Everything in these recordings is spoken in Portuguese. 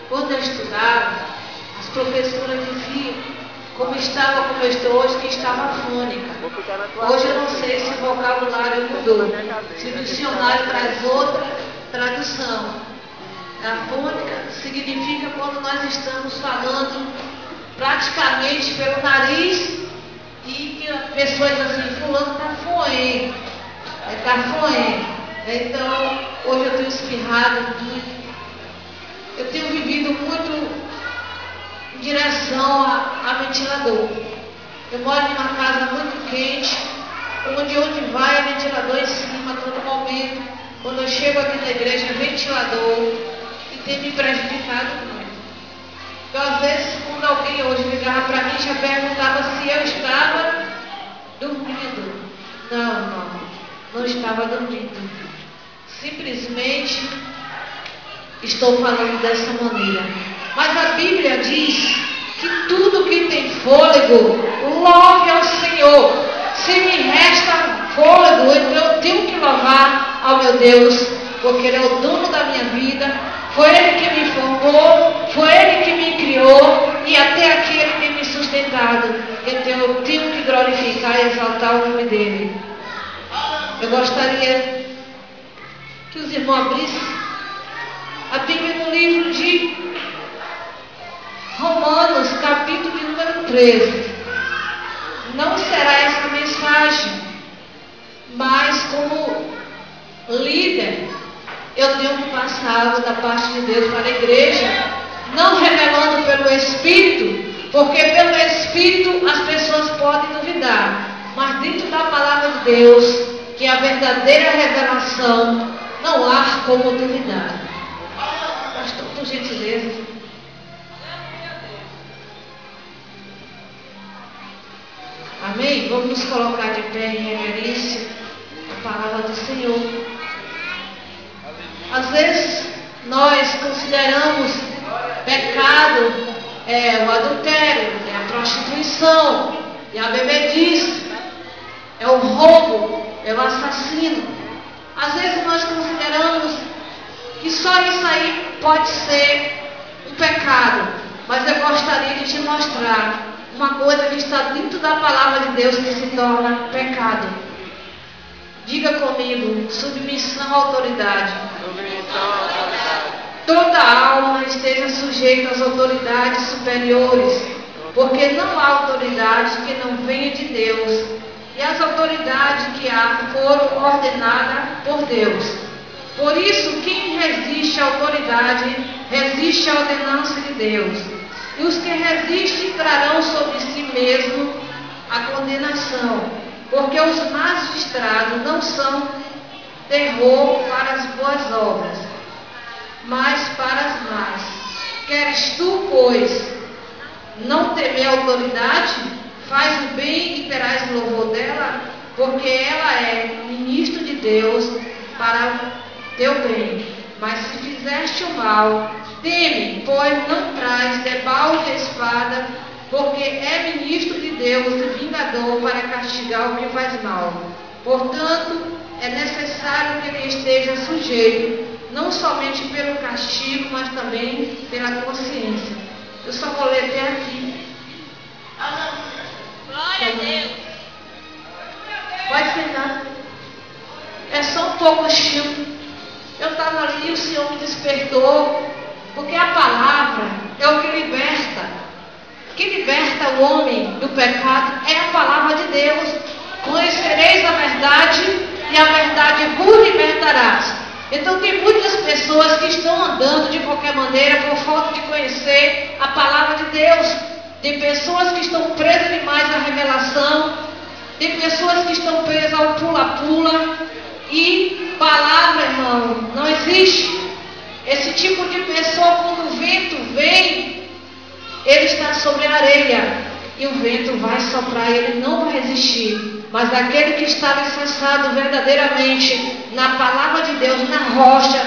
Quando eu estudava, as professoras diziam, como eu estou hoje, que estava afônica. Hoje eu não sei se o vocabulário mudou, se o dicionário traz outra tradução. Afônica significa quando nós estamos falando praticamente pelo nariz e que a pessoa diz assim, fulano está fluente. Está fluente. Então, hoje eu tenho espirrado muito. Eu tenho vivido muito em direção a ventilador. Eu moro em uma casa muito quente, onde vai é ventilador em cima a todo momento. Quando eu chego aqui na igreja, é ventilador, e tem me prejudicado muito. Então, às vezes, quando alguém hoje ligava para mim, já perguntava se eu estava dormindo. Não estava dormindo. Simplesmente estou falando dessa maneira. Mas a Bíblia diz que tudo que tem fôlego, louve ao Senhor. Se me resta fôlego, então eu tenho que louvar ao meu Deus, porque Ele é o dono da minha vida. Foi Ele que me formou, foi Ele que me criou, e até aqui Ele tem me sustentado. Então eu tenho que glorificar e exaltar o nome dEle. Eu gostaria que os irmãos abrissem a Bíblia no livro de Romanos, capítulo de número 13. Não será essa mensagem, mas como líder, eu tenho que passar algo da parte de Deus para a igreja, não revelando pelo Espírito, porque pelo Espírito as pessoas podem duvidar, mas dentro da palavra de Deus, que é a verdadeira revelação, não há como duvidar. Pastor, por gentileza. Amém? Vamos nos colocar de pé em reverência à palavra do Senhor. Às vezes nós consideramos pecado o adultério, a prostituição, a bebedice, o roubo, o assassino. Às vezes nós consideramos que só isso aí pode ser um pecado, mas eu gostaria de te mostrar uma coisa que está dentro da palavra de Deus que se torna pecado. Diga comigo, submissão à autoridade. Toda alma esteja sujeita às autoridades superiores, porque não há autoridade que não venha de Deus, e as autoridades que há foram ordenadas por Deus. Por isso, quem resiste à autoridade, resiste à ordenança de Deus. E os que resistem trarão sobre si mesmo a condenação, porque os magistrados não são terror para as boas obras, mas para as más. Queres tu, pois, não temer a autoridade? Faz o bem e terás louvor dela, porque ela é ministro de Deus para teu bem. Mas se fizeste o mal, teme, pois não traz debalde a espada, porque é ministro de Deus e vingador para castigar o que faz mal. Portanto, é necessário que ele esteja sujeito, não somente pelo castigo, mas também pela consciência. Eu só vou ler até aqui. Glória a Deus. Pode sentar. É só um pouquinho. Eu estava ali e o Senhor me despertou, porque a palavra é o que liberta. O que liberta o homem do pecado é a palavra de Deus. Conhecereis a verdade e a verdade vos libertará. Então tem muitas pessoas que estão andando de qualquer maneira por falta de conhecer a palavra de Deus. Tem pessoas que estão presas demais à revelação. Tem pessoas que estão presas ao pula-pula. E palavra, irmão, não existe. Esse tipo de pessoa, quando o vento vem, ele está sobre a areia e o vento vai soprar e ele não vai resistir. Mas aquele que está alicerçado verdadeiramente na palavra de Deus, na rocha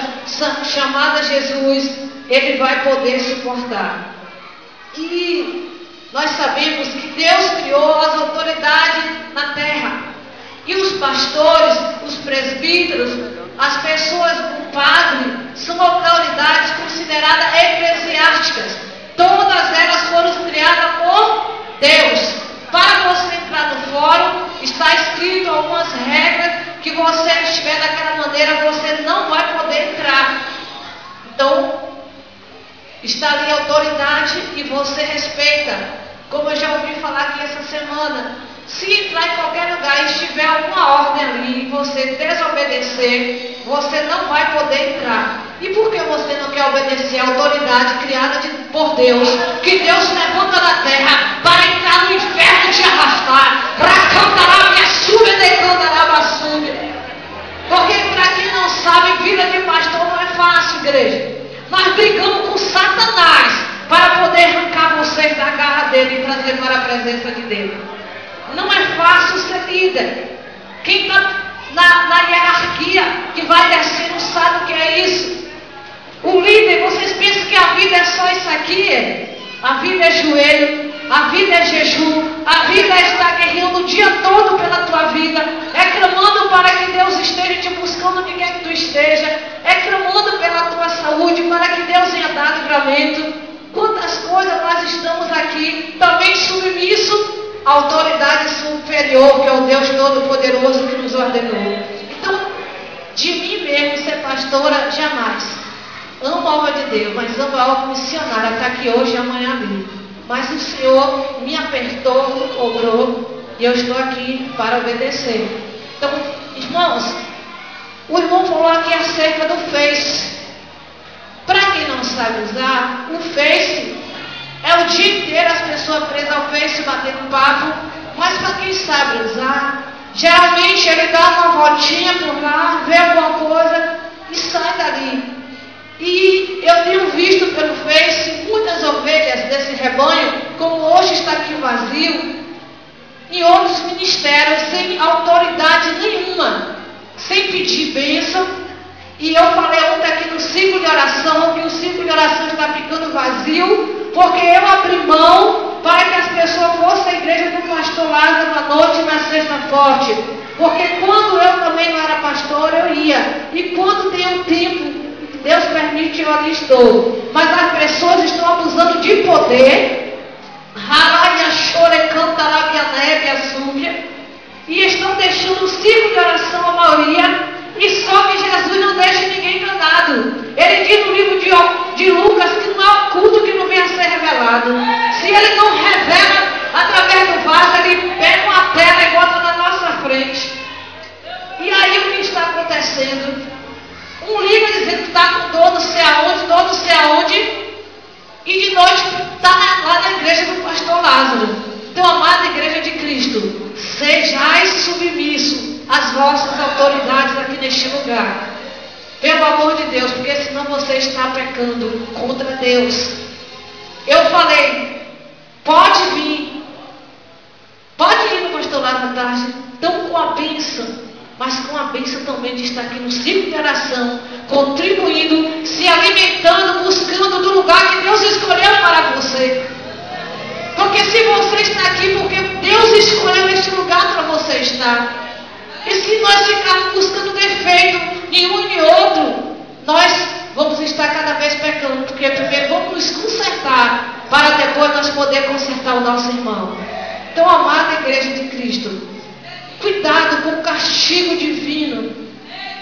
chamada Jesus, ele vai poder suportar. E nós sabemos que Deus criou as autoridades na terra. E os pastores, os presbíteros, as pessoas, o padre, são autoridades e você respeita. Como eu já ouvi falar aqui essa semana, se entrar em qualquer lugar e estiver alguma ordem ali e você desobedecer, você não vai poder entrar. E por que você não quer obedecer a autoridade criada por Deus, que Deus levanta na terra para entrar no inferno e te arrastar? Porque para quem não sabe, vida de pastor não é fácil, igreja. Nós brigamos com Satanás para poder arrancar vocês da garra dele e trazer para a presença de Deus. Não é fácil ser líder. Quem está na hierarquia que vai descer não sabe o que é isso. O líder, vocês pensam que a vida é só isso aqui? A vida é joelho, a vida é jejum, a vida é estar guerreando o dia todo pela tua vida, é clamando para que Deus esteja te buscando onde quer que tu esteja, é clamando pela tua saúde, para que Deus venha dar livramento. Quantas coisas nós estamos aqui, também submisso à autoridade superior, que é o Deus Todo-Poderoso que nos ordenou. Então, de mim mesmo ser pastora, jamais. Amo a obra de Deus, mas amo a obra missionária, está aqui hoje e amanhã ali. Mas o Senhor me apertou, me cobrou, e eu estou aqui para obedecer. Então, irmãos, o irmão falou aqui acerca do Face. Para quem não sabe usar, o Face é o dia inteiro as pessoas presas ao Face batendo papo, mas para quem sabe usar, geralmente ele dá uma voltinha por lá, vê alguma coisa e sai dali. E eu tenho visto pelo Face muitas ovelhas desse rebanho, como hoje está aqui vazio, em outros ministérios, sem autoridade nenhuma, sem pedir bênção. E eu falei ontem aqui no ciclo de oração, que o ciclo de oração está ficando vazio, porque eu abri mão para que as pessoas fossem à igreja do pastor Lázaro à noite na sexta forte. Porque quando eu também não era pastor, eu ia. E quando tem um tempo, Deus permite, eu ali estou. Mas as pessoas estão abusando de poder, e estão deixando o ciclo de oração a maioria, e só que Jesus não deixa ninguém enganado. Ele diz no livro de Lucas que não há culto que não venha a ser revelado. Se ele não revela através do vaso, ele pega uma tela e bota na nossa frente. E aí o que está acontecendo? Um liga dizendo que está com dor não sei aonde, e de noite está lá na igreja do pastor Lázaro. Então, amada igreja de Cristo, sejais submissos às vossas autoridades aqui neste lugar. Pelo amor de Deus, porque senão você está pecando contra Deus. Eu falei, pode vir no pastor Lázaro à tarde, então com a bênção. Mas com a bênção também de estar aqui no ciclo de oração, contribuindo, se alimentando, buscando do lugar que Deus escolheu para você. Porque se você está aqui, porque Deus escolheu este lugar para você estar. E se nós ficarmos buscando defeito em um e em outro, nós vamos estar cada vez pecando. Porque primeiro vamos nos consertar, para depois nós poder consertar o nosso irmão. Então, amada igreja de Cristo, cuidado com o castigo divino.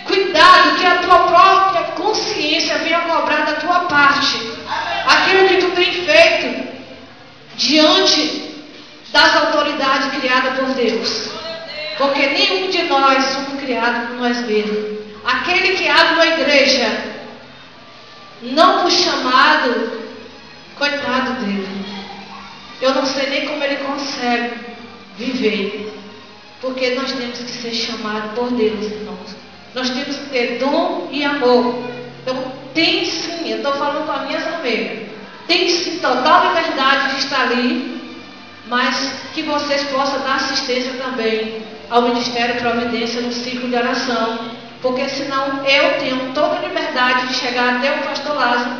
Cuidado que a tua própria consciência venha cobrar da tua parte aquilo que tu tem feito diante das autoridades criadas por Deus. Porque nenhum de nós somos criados por nós mesmos. Aquele que abre uma igreja não por chamado, coitado dele. Eu não sei nem como ele consegue viver. Porque nós temos que ser chamados por Deus, irmãos. Nós temos que ter dom e amor. Então, tem sim, eu estou falando com as minhas ovelhas, tem sim total liberdade de estar ali, mas que vocês possam dar assistência também ao Ministério Providência no ciclo de oração. Porque senão eu tenho toda a liberdade de chegar até o pastor Lázaro,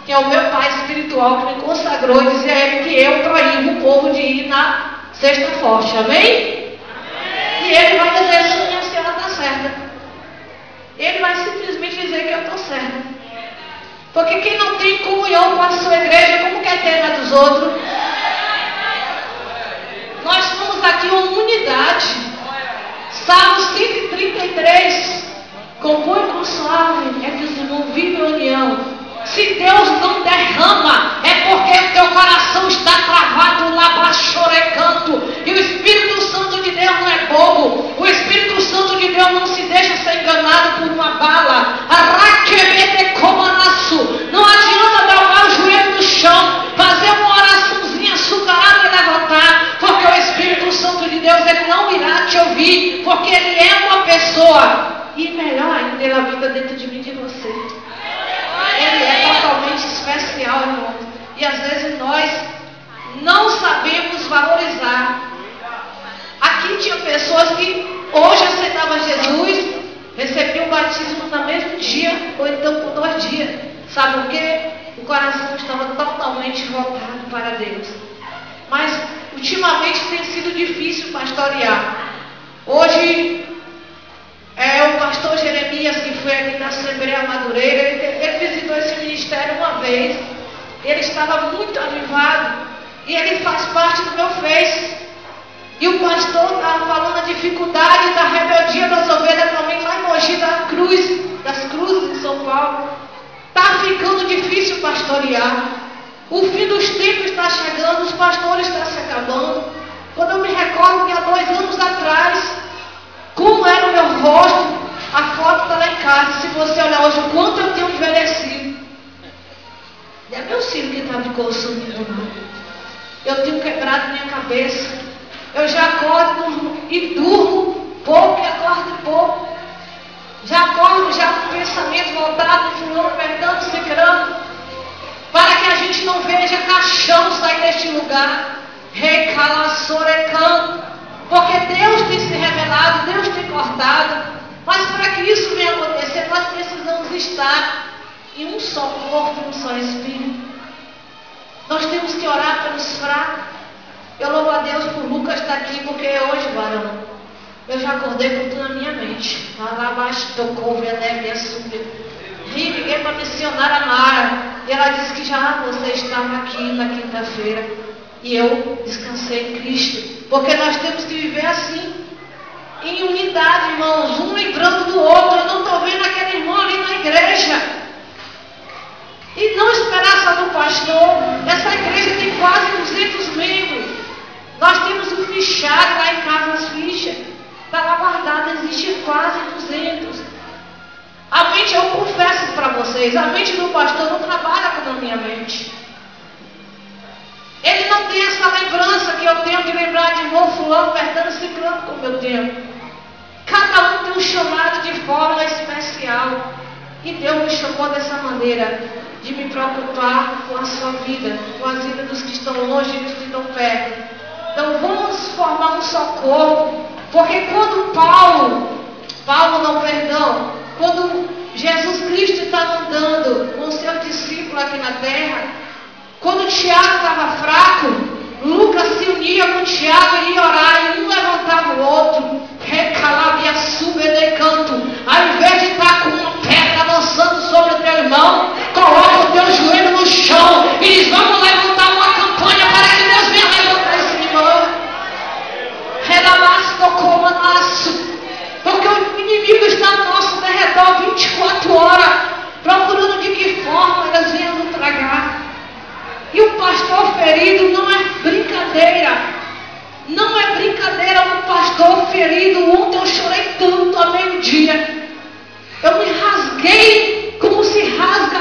que é o meu pai espiritual, que me consagrou, e dizer a ele que eu proíbo o povo de ir na sexta forte. Amém? E ele vai dizer assim, a senhora está certa. Ele vai simplesmente dizer que eu estou certa. Porque quem não tem comunhão com a sua igreja, como quer ter na dos outros? Nós somos aqui uma unidade. Salmo 133. Compõe com suave, é que os irmãos vivem em união. Se Deus não derrama, é porque o teu coração batismo no mesmo dia, ou então por 2 dias. Sabe por quê? O coração estava totalmente voltado para Deus. Mas, ultimamente, tem sido difícil pastorear. Hoje, o pastor Jeremias, que foi aqui da Assembleia Madureira, ele visitou esse ministério uma vez. Ele estava muito avivado. E ele faz parte do meu Face. E o pastor estava falando da dificuldade da rebeldia das ovelhas também lá em Mogi das Cruzes, em São Paulo. Está ficando difícil pastorear. O fim dos tempos está chegando, os pastores estão se acabando. Quando eu me recordo que há 2 anos atrás, como era o meu rosto, a foto está lá em casa. Se você olhar hoje, o quanto eu tenho envelhecido. Não é meu filho que está me consumindo, não. Eu tenho quebrado minha cabeça. Eu já acordo e durmo pouco e acordo pouco. Já acordo já com o pensamento voltado, fulano, perdão, ciclano, para que a gente não veja caixão sair deste lugar. Recalaçorecão. Porque Deus tem se revelado, Deus tem cortado. Mas para que isso venha acontecer, nós precisamos estar em um só corpo, em um só espírito. Nós temos que orar pelos fracos. Eu louvo a Deus por Lucas estar aqui, porque hoje, varão, eu já acordei com tudo na minha mente. Lá abaixo tocou, e açúcar. Liguei para a missionária Mara. E ela disse que já você estava aqui na quinta-feira. E eu descansei em Cristo. Porque nós temos que viver assim, em unidade, irmãos, um lembrando do outro. Eu não estou vendo aquele irmão ali na igreja. E não esperar só do pastor. Essa igreja tem quase 200 membros. Nós temos um fichário lá em casa, as fichas. Está lá guardado, existe quase 200. A mente, eu confesso para vocês, a mente do pastor não trabalha como a minha mente. Ele não tem essa lembrança que eu tenho de lembrar de irmão fulano, pertano, ciclano, como eu tenho. Cada um tem um chamado de forma especial. E Deus me chamou dessa maneira, de me preocupar com a sua vida, com a vida dos que estão longe e dos que estão perto. Então vamos formar um só corpo. Porque quando quando Jesus Cristo estava andando com os seus discípulos aqui na terra, quando Tiago estava fraco, Lucas se unia com Tiago e ia orar, e um levantava o outro, recalava e subia de canto. Ao invés de estar com uma pedra lançando sobre o teu irmão, coloca o teu joelho no chão e diz: vamos levantar uma campanha para que Deus venha levantar esse irmão. Porque o inimigo está ao nosso derredor 24 horas, procurando de que forma elas venham nos tragar. E o pastor ferido não é brincadeira. Não é brincadeira um pastor ferido. Ontem eu chorei tanto a meio-dia. Eu me rasguei como se rasga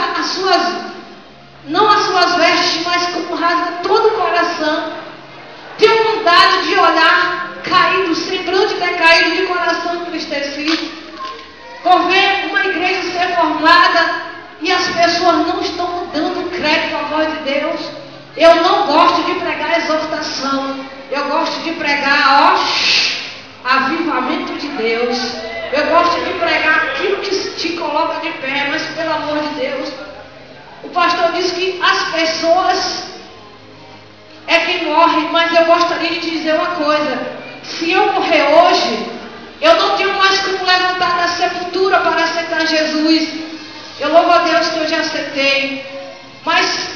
não as suas vestes, mas como rasga todo o coração. Tenho vontade de olhar caído, semblante decaído, de coração entristecido, por ver uma igreja ser formada e as pessoas não estão dando crédito à voz de Deus. Eu não gosto de pregar exortação, eu gosto de pregar avivamento de Deus. Eu gosto de pregar aquilo que te coloca de pé, mas pelo amor de Deus. O pastor disse que as pessoas é quem morre, mas eu gostaria de dizer uma coisa: se eu morrer hoje, eu não tenho mais como levantar da sepultura para aceitar Jesus. Eu louvo a Deus que eu já aceitei. Mas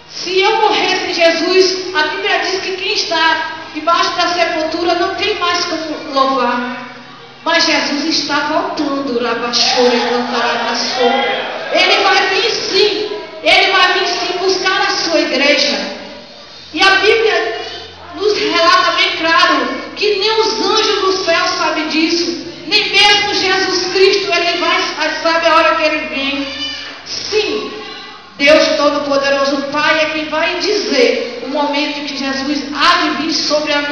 se eu morrer sem Jesus, a Bíblia diz que quem está debaixo da sepultura não tem mais como louvar. Mas Jesus está voltando. Ele vai vir sim. Ele vai vir sim buscar a sua igreja. E a Bíblia nos relata bem claro que nem os anjos do céu sabem disso. Nem mesmo Jesus Cristo, ele sabe a hora que ele vem. Sim, Deus Todo-Poderoso Pai é quem vai dizer o momento em que Jesus há de vir sobre as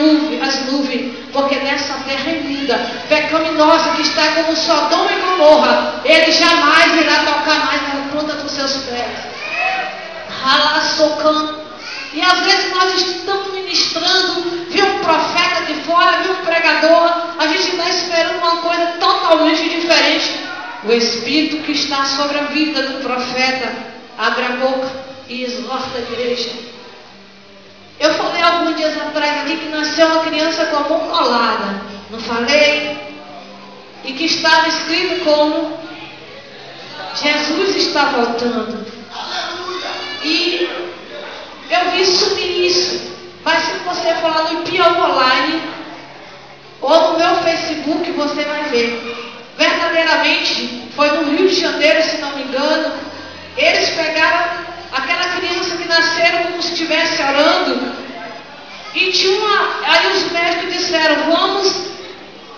nuvens, porque nessa terra imunda, pecaminosa, que está como Sodoma e Gomorra, ele jamais irá tocar mais na ponta dos seus pés. Ralaçocando. E às vezes nós estamos ministrando, vê um profeta de fora, vê um pregador, a gente está esperando uma coisa totalmente diferente. O Espírito que está sobre a vida do profeta abre a boca e exorta a igreja. Eu falei alguns dias atrás aqui que nasceu uma criança com a mão colada. Não falei? E que estava escrito como Jesus está voltando. E eu vi subir isso. Mas se você for lá no Piauí Online ou no meu Facebook, você vai ver. Verdadeiramente, foi no Rio de Janeiro, se não me engano. Eles pegaram aquela criança que nasceram como se estivesse orando. E aí os médicos disseram, vamos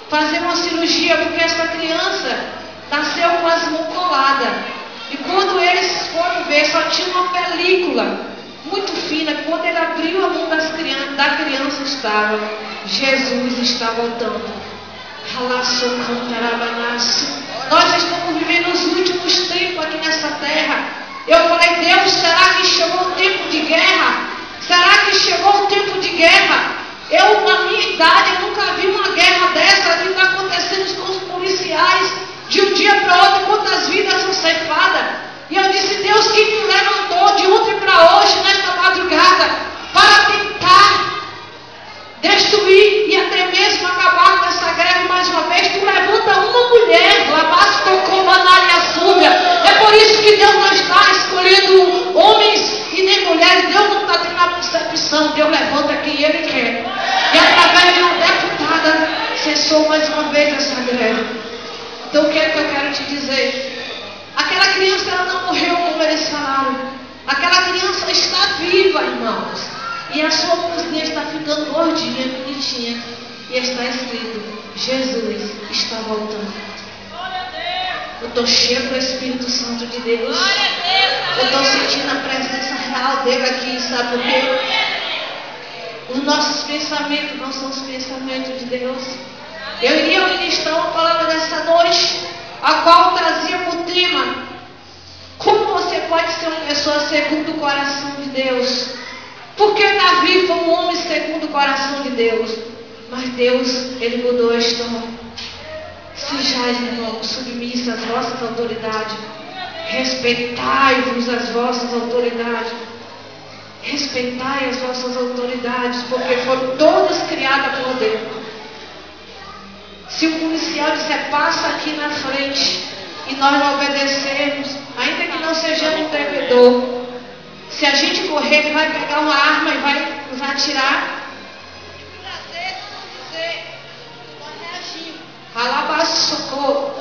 fazer uma cirurgia, porque essa criança nasceu com as mãos coladas. E quando eles foram ver, só tinha uma película muito fina. Quando ele abriu a mão da criança estava, Jesus está voltando. Nós estamos vivendo os últimos tempos aqui nessa terra. Eu falei, Deus, será que chegou o tempo de guerra? Será que chegou o tempo de guerra? Eu, na minha idade, eu nunca vi uma guerra dessa que está acontecendo com os policiais. De um dia para outro, quantas vidas são ceifadas. E eu disse, Deus, que me levantou de ontem para hoje, nesta madrugada, para tentar destruir e até mesmo acabar com essa guerra mais uma vez. Tu levanta uma mulher, Labaste tocou Manária Súbia. É por isso que Deus não está escolhendo homens e nem mulheres. Deus não está tendo a percepção. Deus levanta quem Ele quer. E através de uma deputada, cessou mais uma vez essa guerra. Então o que é que eu quero te dizer? Aquela criança, ela não morreu como eles falaram. Aquela criança está viva, irmãos. E a sua mãozinha está ficando gordinha, bonitinha. E está escrito, Jesus está voltando. Eu estou cheio do Espírito Santo de Deus. Eu estou sentindo a presença real dele aqui, sabe por quê? Os nossos pensamentos não são os pensamentos de Deus. Eu iria ministrar uma palavra dessa noite, a qual trazia por tema, como você pode ser uma pessoa segundo o coração de Deus. Porque Davi foi um homem segundo o coração de Deus. Mas Deus, Ele mudou a história. Sejais, irmãos, submissos às vossas autoridades. Respeitai-vos as vossas autoridades. Respeitai as vossas autoridades, porque foram todas criadas por Deus. Se o policial disser, passa aqui na frente, e nós não obedecermos, ainda que não sejamos um devedor, se a gente correr, ele vai pegar uma arma e vai nos atirar. Socorro.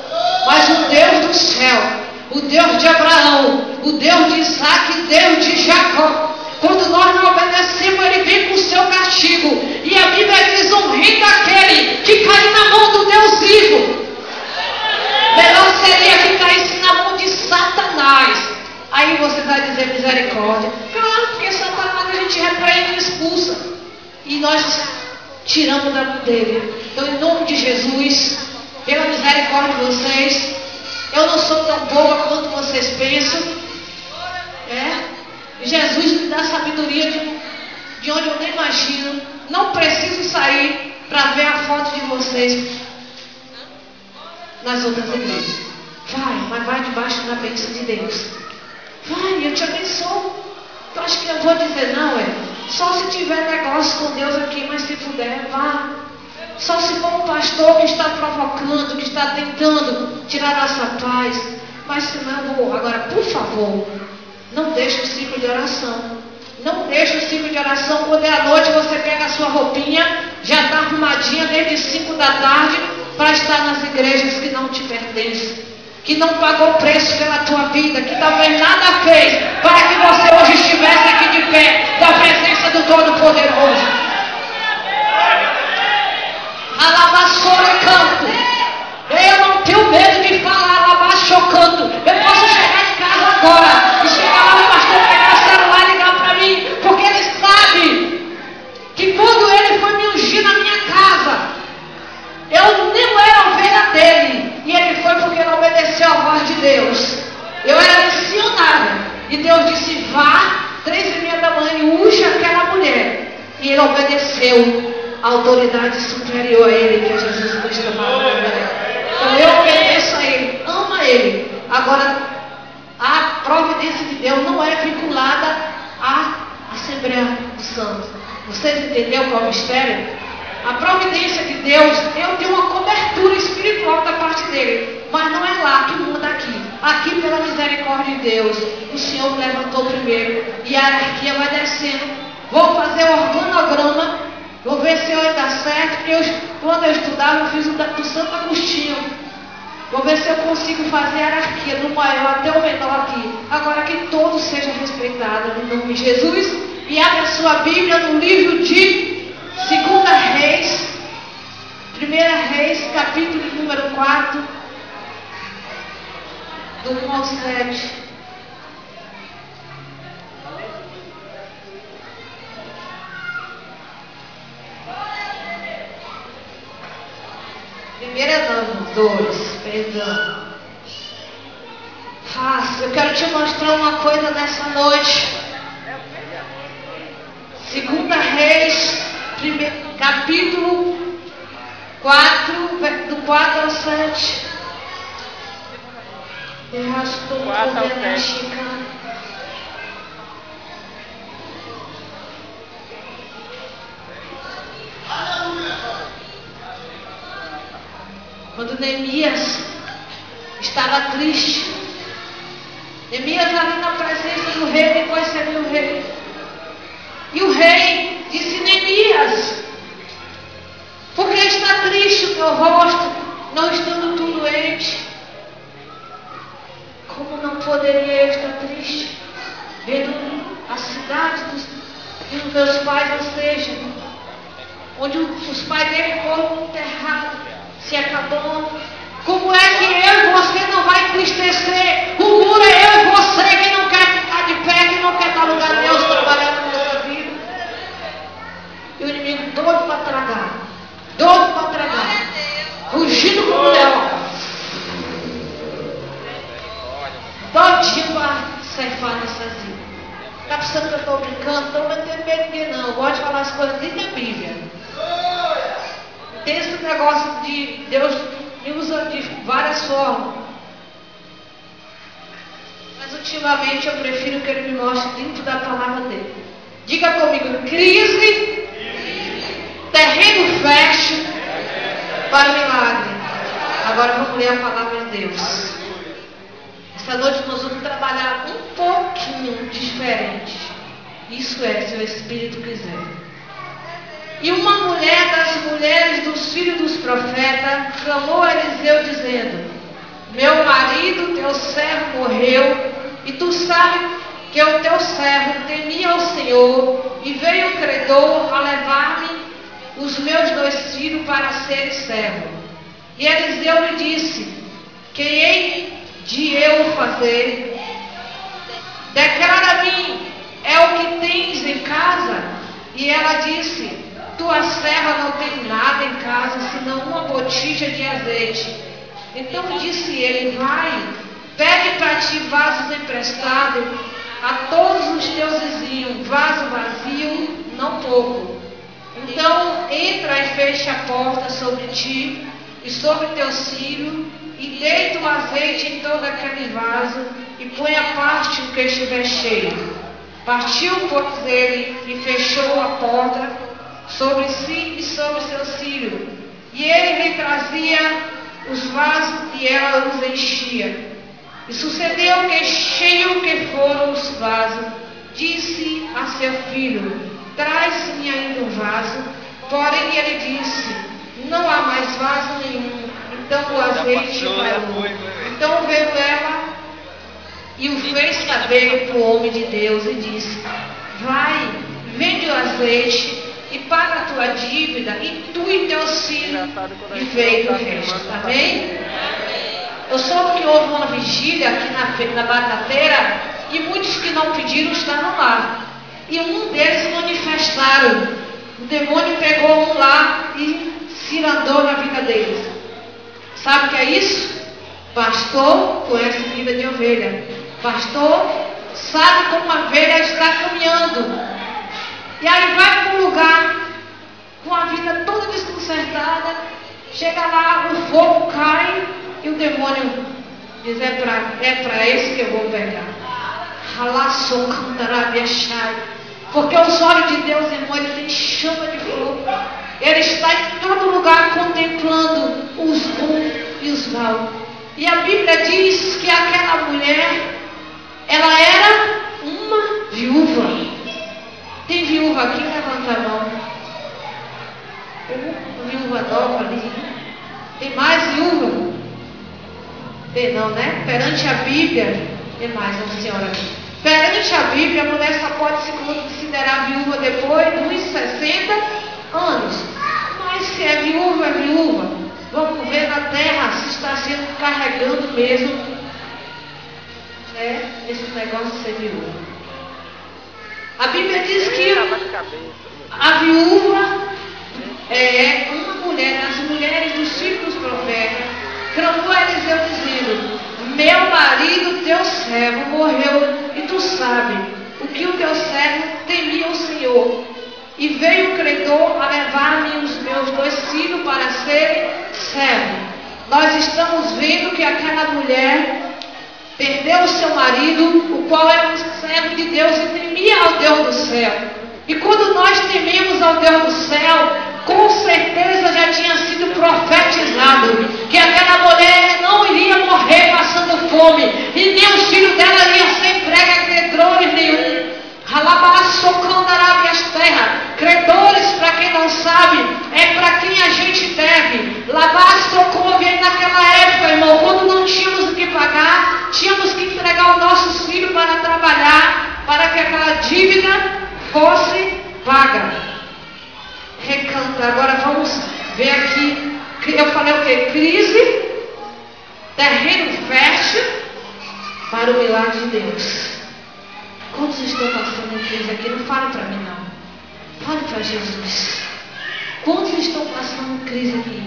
Mas o Deus do céu, o Deus de Abraão, o Deus de Isaac, o Deus de Jacó, quando nós não obedecemos, Ele vem com o seu castigo. E a Bíblia diz, um rei daquele que cai na mão do Deus vivo. Melhor seria que caísse na mão de Satanás. Aí você vai dizer misericórdia. Claro, porque Satanás a gente repreende e expulsa. E nós tiramos da mão dele. Então, em nome de Jesus, pela misericórdia de vocês, eu não sou tão boa quanto vocês pensam. Jesus me dá sabedoria de onde eu nem imagino. Não preciso sair para ver a foto de vocês nas outras igrejas. Mas vai debaixo da bênção de Deus. Vai, eu te abençoo. Tu acha que eu vou dizer não, Só se tiver negócio com Deus aqui, mas se puder, vá. Só se for um pastor que está provocando, que está tentando tirar nossa paz. Mas se não, eu vou. Agora, por favor, não deixe o ciclo de oração. Não deixe o ciclo de oração. Quando é à noite, você pega a sua roupinha, já está arrumadinha desde 5 da tarde, para estar nas igrejas que não te pertencem, que não pagou preço pela tua vida, que talvez nada fez para que você hoje estivesse aqui de pé, da presença do Todo-Poderoso. Alabaçora canto. Eu não tenho medo de falar alabaçocando. Eu posso chegar em casa agora e chegar lá no pastor, pegar o celular e ligar para mim, porque ele sabe que quando ele foi me ungir na minha casa, eu não era ovelha dele, e ele foi porque ele obedeceu a voz de Deus. Eu era missionária, e Deus disse, vá, 3:30 da manhã, e unja aquela mulher. E ele obedeceu a autoridade superior a ele, que é Jesus Cristo. Então eu obedeço a ele, amo a ele. Agora, a providência de Deus não é vinculada à Assembleia dos Santos. Vocês entenderam qual é o mistério? A providência de Deus, eu tenho uma cobertura espiritual da parte dele, mas não é lá que muda aqui. Aqui, pela misericórdia de Deus, o Senhor me levantou primeiro e a hierarquia vai descendo. Vou fazer o organograma, vou ver se eu dá certo, porque quando eu estudava, eu fiz o do Santo Agostinho. Vou ver se eu consigo fazer a hierarquia do maior até o menor aqui. Agora que todos sejam respeitados, no nome de Jesus. E abra sua Bíblia no livro de 2 Reis, 1 Reis, capítulo número 4, do 1 ao 7. Primeira não, 2, perdão. Eu quero te mostrar uma coisa nessa noite. 2 Reis, capítulo 4, do 4 ao 7. Quando Neemias estava triste, Neemias ali na presença do rei, depois serviu o rei. E o rei disse: Neemias, por que está triste o teu rosto, não estando tu doente? Como não poderia eu estar triste, vendo a cidade dos meus pais, ou seja, onde os pais dele foram enterrados, se acabou? Como é que eu e você não vai entristecer? O muro é eu e você que não quer ficar de pé, que não quer dar lugar a Deus trabalhando na nossa vida. E o inimigo doido para tragar, rugindo como um leão, doidinho para ceifar nossas vidas. Está pensando que eu estou brincando? Não vai ter medo de não. Eu gosto de falar as coisas dentro da Bíblia. Tem esse negócio de Deus me usa de várias formas. Mas ultimamente eu prefiro que Ele me mostre dentro da palavra dele. Diga comigo: crise, terreno fértil para milagre. Agora vamos ler a palavra de Deus. Essa noite nós vamos trabalhar um pouquinho diferente. Isso é, se o Espírito quiser. E uma mulher das mulheres dos filhos dos profetas clamou a Eliseu dizendo: meu marido, teu servo, morreu, e tu sabes que o teu servo temia ao Senhor, e veio o credor a levar-me os meus 2 filhos para serem servo. E Eliseu lhe disse: que hei de eu fazer? Declara-me, é o que tens em casa? E ela disse: tua serva não tem nada em casa, senão uma botija de azeite. Então disse ele: vai, pede para ti vasos emprestados a todos os teus vizinhos, vaso vazio, não pouco. Então entra e fecha a porta sobre ti e sobre teus filhos, e deita o azeite em todo aquele vaso, e põe a parte o que estiver cheio. Partiu, pois, ele e fechou a porta sobre si e sobre seus filhos. E ele lhe trazia os vasos e ela os enchia. E sucedeu que, cheio que foram os vasos, disse a seu filho: traz-me ainda um vaso. Porém ele disse: não há mais vaso nenhum. Então o azeite parou. Então veio ela e o fez saber para o homem de Deus e disse: vai, vende o azeite e paga a tua dívida, e tu e teus filhos, e veio o resto. Amém? Eu soube que houve uma vigília aqui na batateira, e muitos que não pediram estavam lá. E um deles manifestaram. O demônio pegou um lá e se andou na vida deles. Sabe o que é isso? Pastor conhece vida de ovelha. Pastor sabe como a ovelha está caminhando. E aí vai para um lugar com a vida toda desconcertada. Chega lá, o fogo cai e o demônio Diz, é para esse que eu vou pegar. Porque os olhos de Deus, irmão, ele tem chama de fogo. Ele está em todo lugar contemplando os bons e os maus. E a Bíblia diz que aquela mulher, ela era uma viúva. Tem viúva aqui? Levanta a mão. Viúva nova ali. Tem mais viúva? Tem não, né? Perante a Bíblia, tem mais uma senhora aqui. Perante a Bíblia, a mulher só pode se considerar viúva depois dos 60 anos. Mas se é viúva, é viúva. Vamos ver na terra se está sendo carregando mesmo, né, esse negócio de ser viúva. A Bíblia diz que a viúva é uma mulher, as mulheres dos filhos dos profetas, clamou a Eliseu dizendo: meu marido, teu servo, morreu, e tu sabes o que o teu servo temia o Senhor. E veio o credor a levar-me os meus 2 filhos para serem servos. Nós estamos vendo que aquela mulher perdeu o seu marido, o qual era um servo de Deus e temia ao Deus do céu. E quando nós tememos ao Deus do céu, com certeza já tinha sido profetizado que aquela mulher não iria morrer passando fome, e nem os filhos dela iriam ser emprego a credores nenhum. Credores, para quem não sabe, é para quem a gente deve. Naquela época, irmão, quando não tínhamos o que pagar, tínhamos que entregar os nossos filhos para trabalhar, para que aquela dívida fosse paga. Recanta. Agora vamos ver aqui. Eu falei o que? Crise, terreno fértil para o milagre de Deus. Quantos estão passando crise aqui? Não fale para mim, não. Fale para Jesus. Quantos estão passando crise aqui?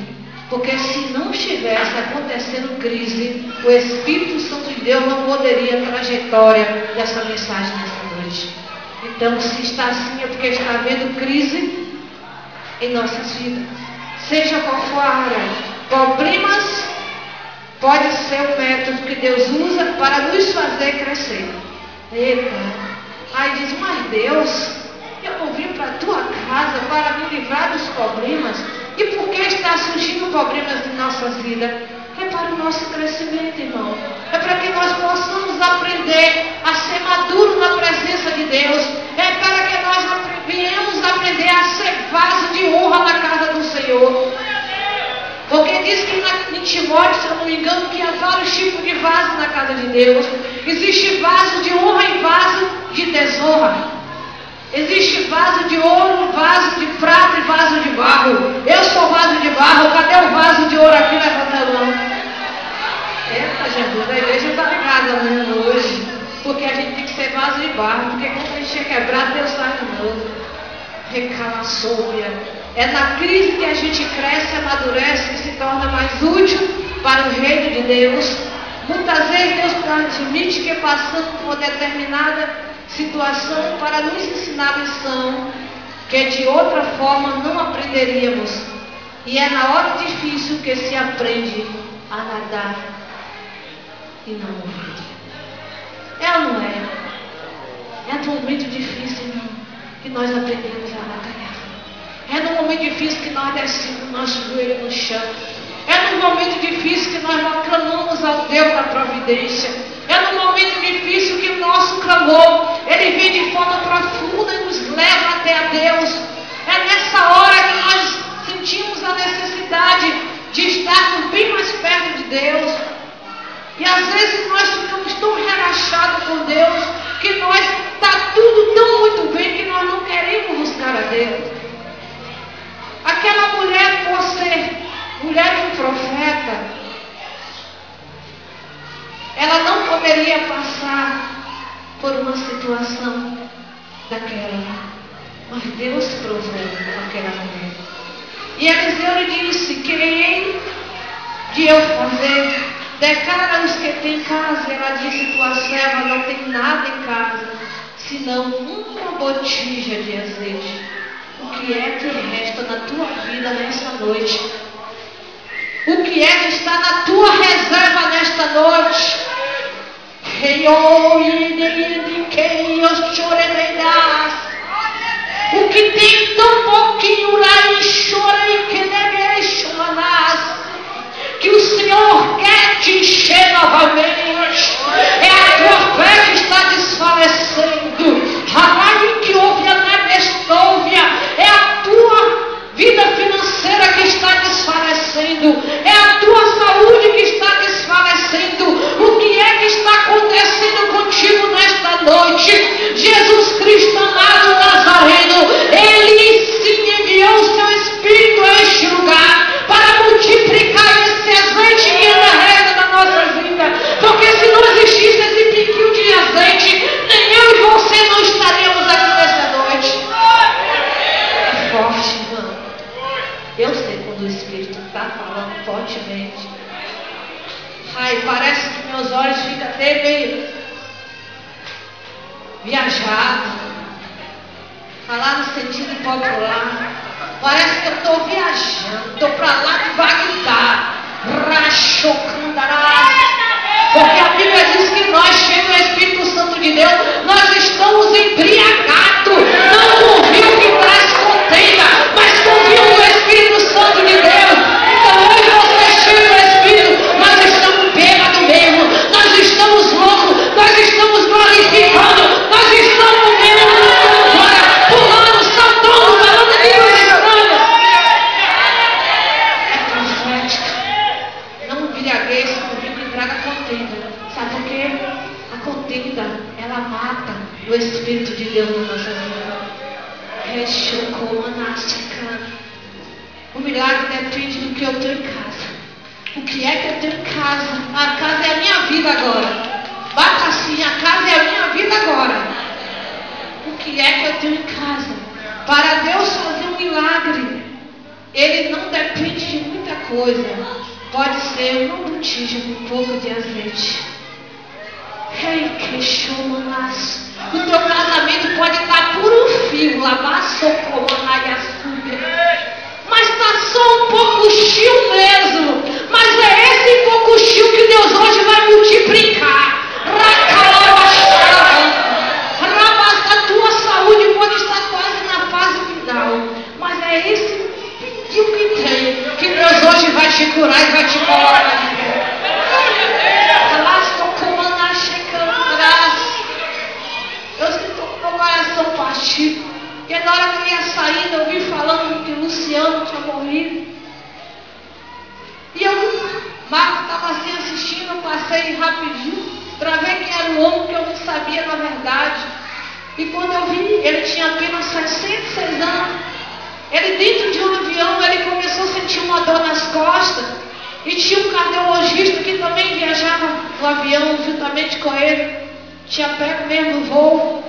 Porque se não estivesse acontecendo crise, o Espírito Santo de Deus não poderia a trajetória dessa mensagem nessa noite. Então, se está assim, é porque está havendo crise em nossas vidas. Seja qual for a área. Problemas pode ser o método que Deus usa para nos fazer crescer. Eita. Aí diz, mas Deus, eu não vim para a tua casa para me livrar dos problemas. E por que está surgindo problemas em nossa vida? É para o nosso crescimento, irmão. É para que nós possamos aprender a ser maduro na presença de Deus. É para que nós venhamos aprender a ser vaso de honra na casa do Senhor. Porque diz que em Timóteo, se eu não me engano, que há vários tipos de vaso na casa de Deus. Existe vaso de honra e vaso de desonra. Existe vaso de ouro, vaso de prata e vaso de barro. Eu sou vaso de barro. Cadê o vaso de ouro aqui? Levanta a mão. Eita, Jesus, a igreja está ligada mesmo hoje. Porque a gente tem que ser vaso de barro. Porque quando a gente é quebrado, Deus sai de novo. Recalaçouia. É na crise que a gente cresce, amadurece e se torna mais útil para o reino de Deus. Muitas vezes Deus admite que passamos por determinada situação para nos ensinar a lição que de outra forma não aprenderíamos. E é na hora difícil que se aprende a nadar e não morrer. É ou não é? É no momento difícil, irmão, que nós aprendemos a batalhar. É no momento difícil que nós descemos nosso joelho no chão. É no momento difícil que nós clamamos ao Deus da providência. É no momento difícil que o nosso clamor, ele vem de forma profunda e nos leva até a Deus. É nessa hora que nós sentimos a necessidade de estarmos bem mais perto de Deus. E às vezes nós ficamos tão relaxados com Deus, que nós está tudo tão muito bem que nós não queremos buscar a Deus. Aquela mulher, por ser mulher de um profeta, ela não poderia passar por uma situação daquela. Mas Deus provou aquela mulher. E Eliseu lhe disse: que hei de eu fazer? Declara os que têm casa. Ela disse: tua serva não tem nada em casa, senão uma botija de azeite. O que é que resta na tua vida nessa noite? O que é que está na tua reserva nesta noite? O que tem tão pouquinho lá e chora e que deve chorar, que o Senhor quer te encher novamente. É a tua fé que está desfalecendo. Rabai que ouve a nebestôvia. É a tua vida financeira que está desfalecendo. É a tua saúde que está desfalecendo. O que é que está acontecendo contigo nesta noite? Jesus Cristo amado Nazareno, Ele sim enviou o seu Espírito a este lugar para multiplicar esse azeite que anda reta na nossa vida. Porque se não existisse esse piquinho de azeite, nem eu e você não estaríamos aqui nessa noite. É forte, irmão. Eu sei quando o Espírito está falando fortemente. Ai, parece que meus olhos ficam até meio viajados. Falar no sentido popular. Parece que eu estou viajando. Estou para lá de Bagdá. Rachocandarás. Porque a Bíblia diz que nós, cheios do Espírito Santo de Deus, nós estamos embriagados. Não com o vinho que traz contenda, mas com o vinho do Espírito Santo de Deus. Então hoje você é cheio do Espírito. Nós estamos bêbados mesmo. Nós estamos loucos. Nós estamos glorificando. Nós estamos mesmo agora, pulando, saltando, falando de línguas estranhas. É profética. Não embriagueis com o vinho que traga contenda. Sabe por quê? A contenda, ela mata o Espírito de Deus na nossa vida. O milagre depende do que eu tenho em casa. O que é que eu tenho em casa? A casa é a minha vida agora. Bata assim, a casa é a minha vida agora. O que é que eu tenho em casa? Para Deus fazer um milagre, Ele não depende de muita coisa. Pode ser uma botija com um pouco de azeite. Ei, que chumanas. O teu casamento pode estar por um fio, lavar socorro e açúcar. Mas está só um pouco chio mesmo. Mas é esse pouco chio que Deus hoje vai multiplicar. A tua saúde pode estar quase na fase final. Mas é esse pouquinho que tem que Deus hoje vai te curar e vai te colocar de pé. Eu sinto o meu coração partir. E na hora que eu ia saindo, eu vi falando que o Luciano tinha morrido. E Marco estava assim assistindo, eu passei rapidinho para ver quem era o homem, que eu não sabia na verdade. E quando eu vi, ele tinha apenas 66 anos. Ele dentro de um avião, ele começou a sentir uma dor nas costas. E tinha um cardiologista que também viajava no avião juntamente com ele. Tinha pego mesmo o voo.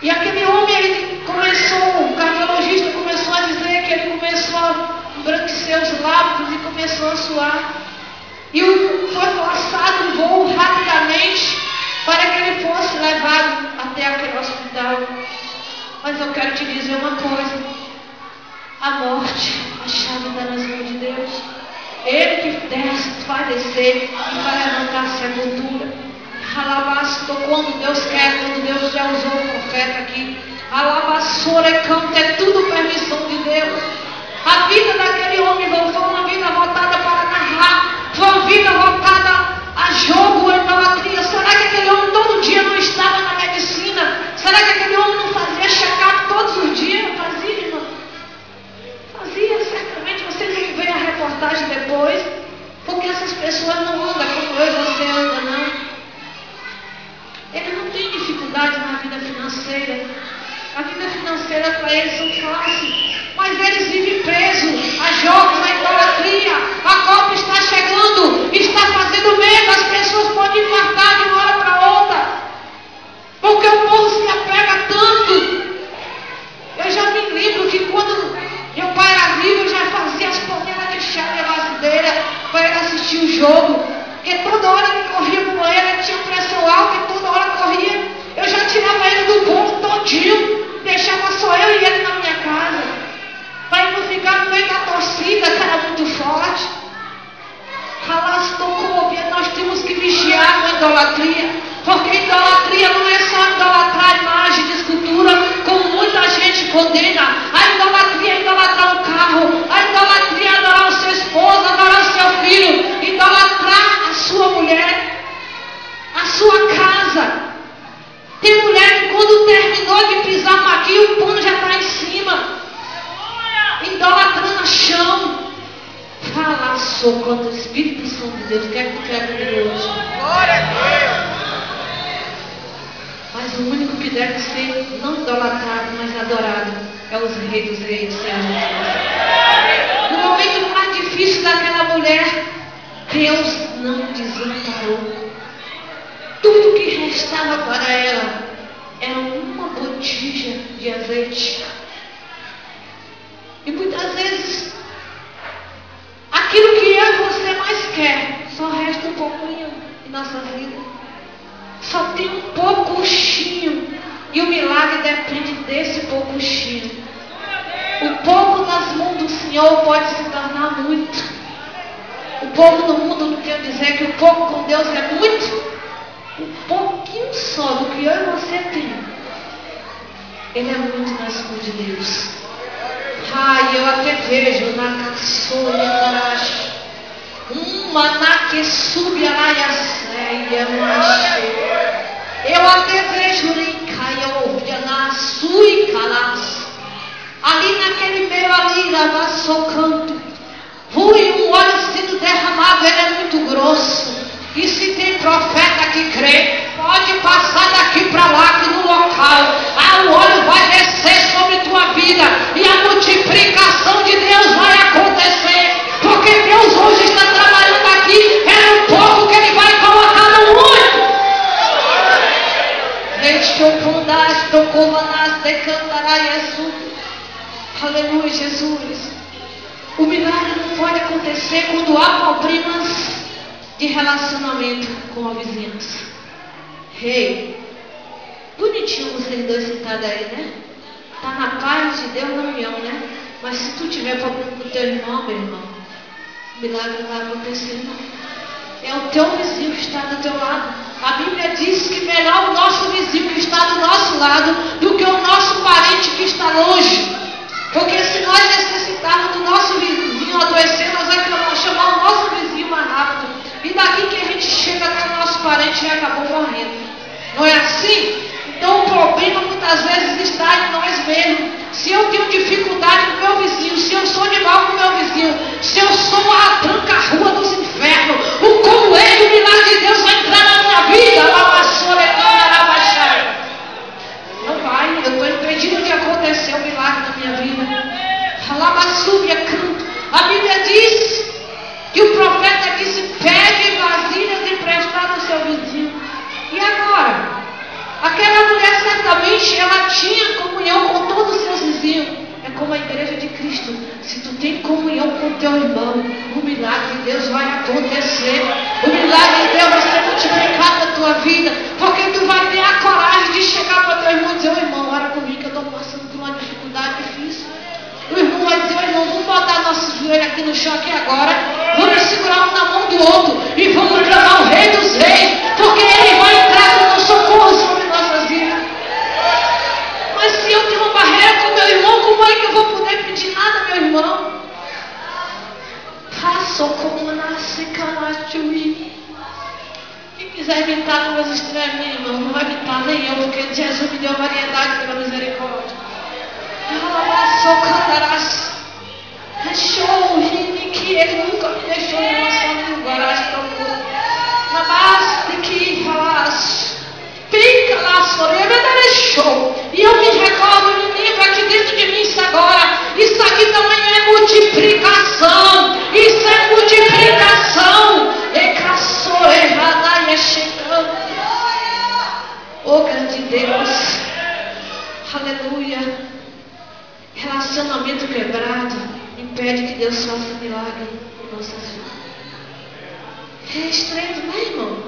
E aquele homem, ele começou, o cardiologista começou a dizer que ele começou a embranquecer os lábios e começou a suar. E foi forçado um voo rapidamente para que ele fosse levado até aquele hospital. Mas eu quero te dizer uma coisa. A morte, a chave está nas mãos de Deus. Ele que desce, vai descer e vai levantar a sepultura. Alabasto, quando Deus quer, quando Deus já usou o profeta aqui. Alabassora canta, é tudo permissão de Deus. A vida daquele homem foi uma vida voltada para narrar, foi uma vida voltada a jogo, a idolatria. Será que aquele homem todo dia não estava na medicina? Será que aquele homem não fazia check-up todos os dias? Fazia, irmão? Fazia, certamente. Vocês vão ver a reportagem depois, porque essas pessoas não andam como eu e você anda, não. Ele não tem dificuldade na vida financeira. A vida financeira para eles são fáceis. Mas eles vivem presos a jogos, a idolatria. A Copa está chegando, está fazendo medo. As pessoas podem infartar de uma hora para outra. Porque o povo se apega tanto. Eu já me lembro que quando meu pai era vivo, eu já fazia as panelas de chá e vasilheira para ele assistir o jogo. Porque toda hora ele corria para o banheiro, ele tinha pressão alta e toda hora corria. Eu já tirava ele do povo todinho, deixava só eu e ele na minha casa, para ele não ficar no meio da torcida, que era muito forte. idolatria. Porque idolatria não é só idolatrar imagem de escultura, como muita gente condena. A idolatria é idolatrar um carro, a idolatria é adorar o seu esposo, adorar o seu filho, idolatrar a sua mulher, a sua casa. Tem mulher que quando terminou de pisar uma aqui, o pano já está em cima, idolatrando a chão. Fala, sou contra o Espírito Santo de Deus. O que é que tu quer comigo hoje? Glória a Deus. Mas o único que deve ser não idolatrado, mas adorado é os reis dos reis, Senhor Jesus. No momento mais difícil daquela mulher, Deus não desamparou. Tudo que restava para ela era uma botija de azeite. E muitas vezes, aquilo que eu e você mais quer, só resta um pouquinho em nossa vida. Só tem um pouquinho. E o milagre depende desse pouquinho. O pouco nas mãos do Senhor pode se tornar muito. O pouco no mundo não quer dizer que o pouco com Deus é muito. Um pouquinho só do que eu e você tem, ele é muito nas mãos de Deus. Ai, eu até vejo na caçolha Tarash, uma na que sube a laia, eu até vejo na sui calas, ali naquele meio ali, lava socando, um óleo sendo derramado, ele é muito grosso. E se tem profeta que crê, pode passar daqui para lá, que no local, o óleo vai descer sobre tua vida e a multiplicação de Deus vai acontecer, porque Deus hoje está trabalhando aqui, é um pouco que Ele vai colocar no muito. Aleluia, Jesus. O milagre não pode acontecer quando há problemas de relacionamento com a vizinhança. Bonitinho vocês dois sentados aí, né? Tá na paz de Deus na união, né? Mas se tu tiver problema com o teu irmão, meu irmão, o milagre não vai acontecer, não. É o teu vizinho que está do teu lado. A Bíblia diz que melhor o nosso vizinho que está do nosso lado do que o nosso parente que está longe. Porque se nós necessitarmos do nosso vizinho adoecer, nós vamos chamar o nosso vizinho mais rápido. E daqui que a gente chega até o nosso parente e acabou morrendo. Não é assim? Então o problema muitas vezes está em nós mesmos. Se eu tenho dificuldade com o meu vizinho, se eu sou de mal com o meu vizinho, se eu sou a tranca-rua dos infernos, o como ele, o milagre de Deus vai entrar na minha vida. Não vai, eu estou impedindo de acontecer o milagre na minha vida. A Bíblia diz que o profeta disse: pede vasilhas emprestadas ao seu vizinho. E agora? Aquela mulher certamente ela tinha comunhão com todos os seus vizinhos. É como a igreja de Cristo. Se tu tem comunhão com teu irmão, o milagre de Deus vai acontecer. O milagre de Deus vai ser multiplicado na tua vida. Porque tu vai ter a coragem de chegar para teu irmão e dizer: ô irmão, ora comigo que eu estou passando por uma dificuldade difícil. O irmão vai dizer: ô irmão, vamos botar nosso joelho aqui no chão aqui agora. Vamos segurar um na mão do outro e vamos clamar o Rei dos Reis. Porque Ele vai entrar com o socorro sobre nossas vidas. Mas se eu tenho uma barreira com meu irmão, como é que eu vou poder pedir nada, meu irmão? Faço como nasce calachuí. Quem quiser imitar com meus estranhos, meu irmão, não vai imitar nem eu, porque Jesus me deu variedade pela misericórdia. Deixou o rim que Ele nunca me deixou em relação a garagem tão pouco. Namaste que falasse. Pica lá, soreba, deixou. E eu me recordo, me lembro aqui dentro de mim isso agora. Isso aqui também é multiplicação. Isso é multiplicação. E errada e chegando. Oh, grande Deus. Aleluia. Relacionamento quebrado impede que Deus faça milagre em nossas vidas. É estranho, não é, irmão?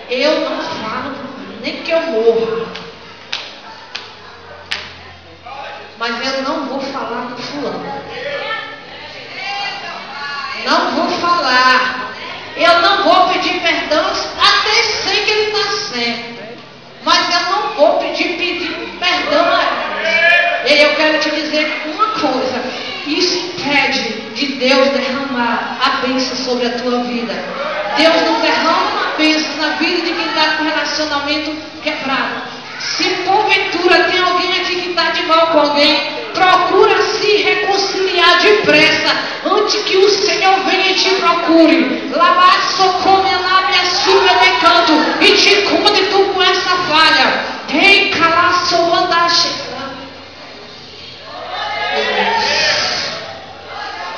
Eu não falo, nem que eu morra. Mas eu não vou falar com fulano. Não vou falar. Eu não vou pedir perdão, até sei que ele Deus derramar a bênção sobre a tua vida. Deus não derrama uma bênção na vida de quem está com relacionamento quebrado. Se porventura tem alguém aqui que está de mal com alguém, procura se reconciliar depressa, antes que o Senhor venha e te procure. Lavar, socorre, lave a sua de canto e te encontre tu com essa falha. Rei, calar, soandar,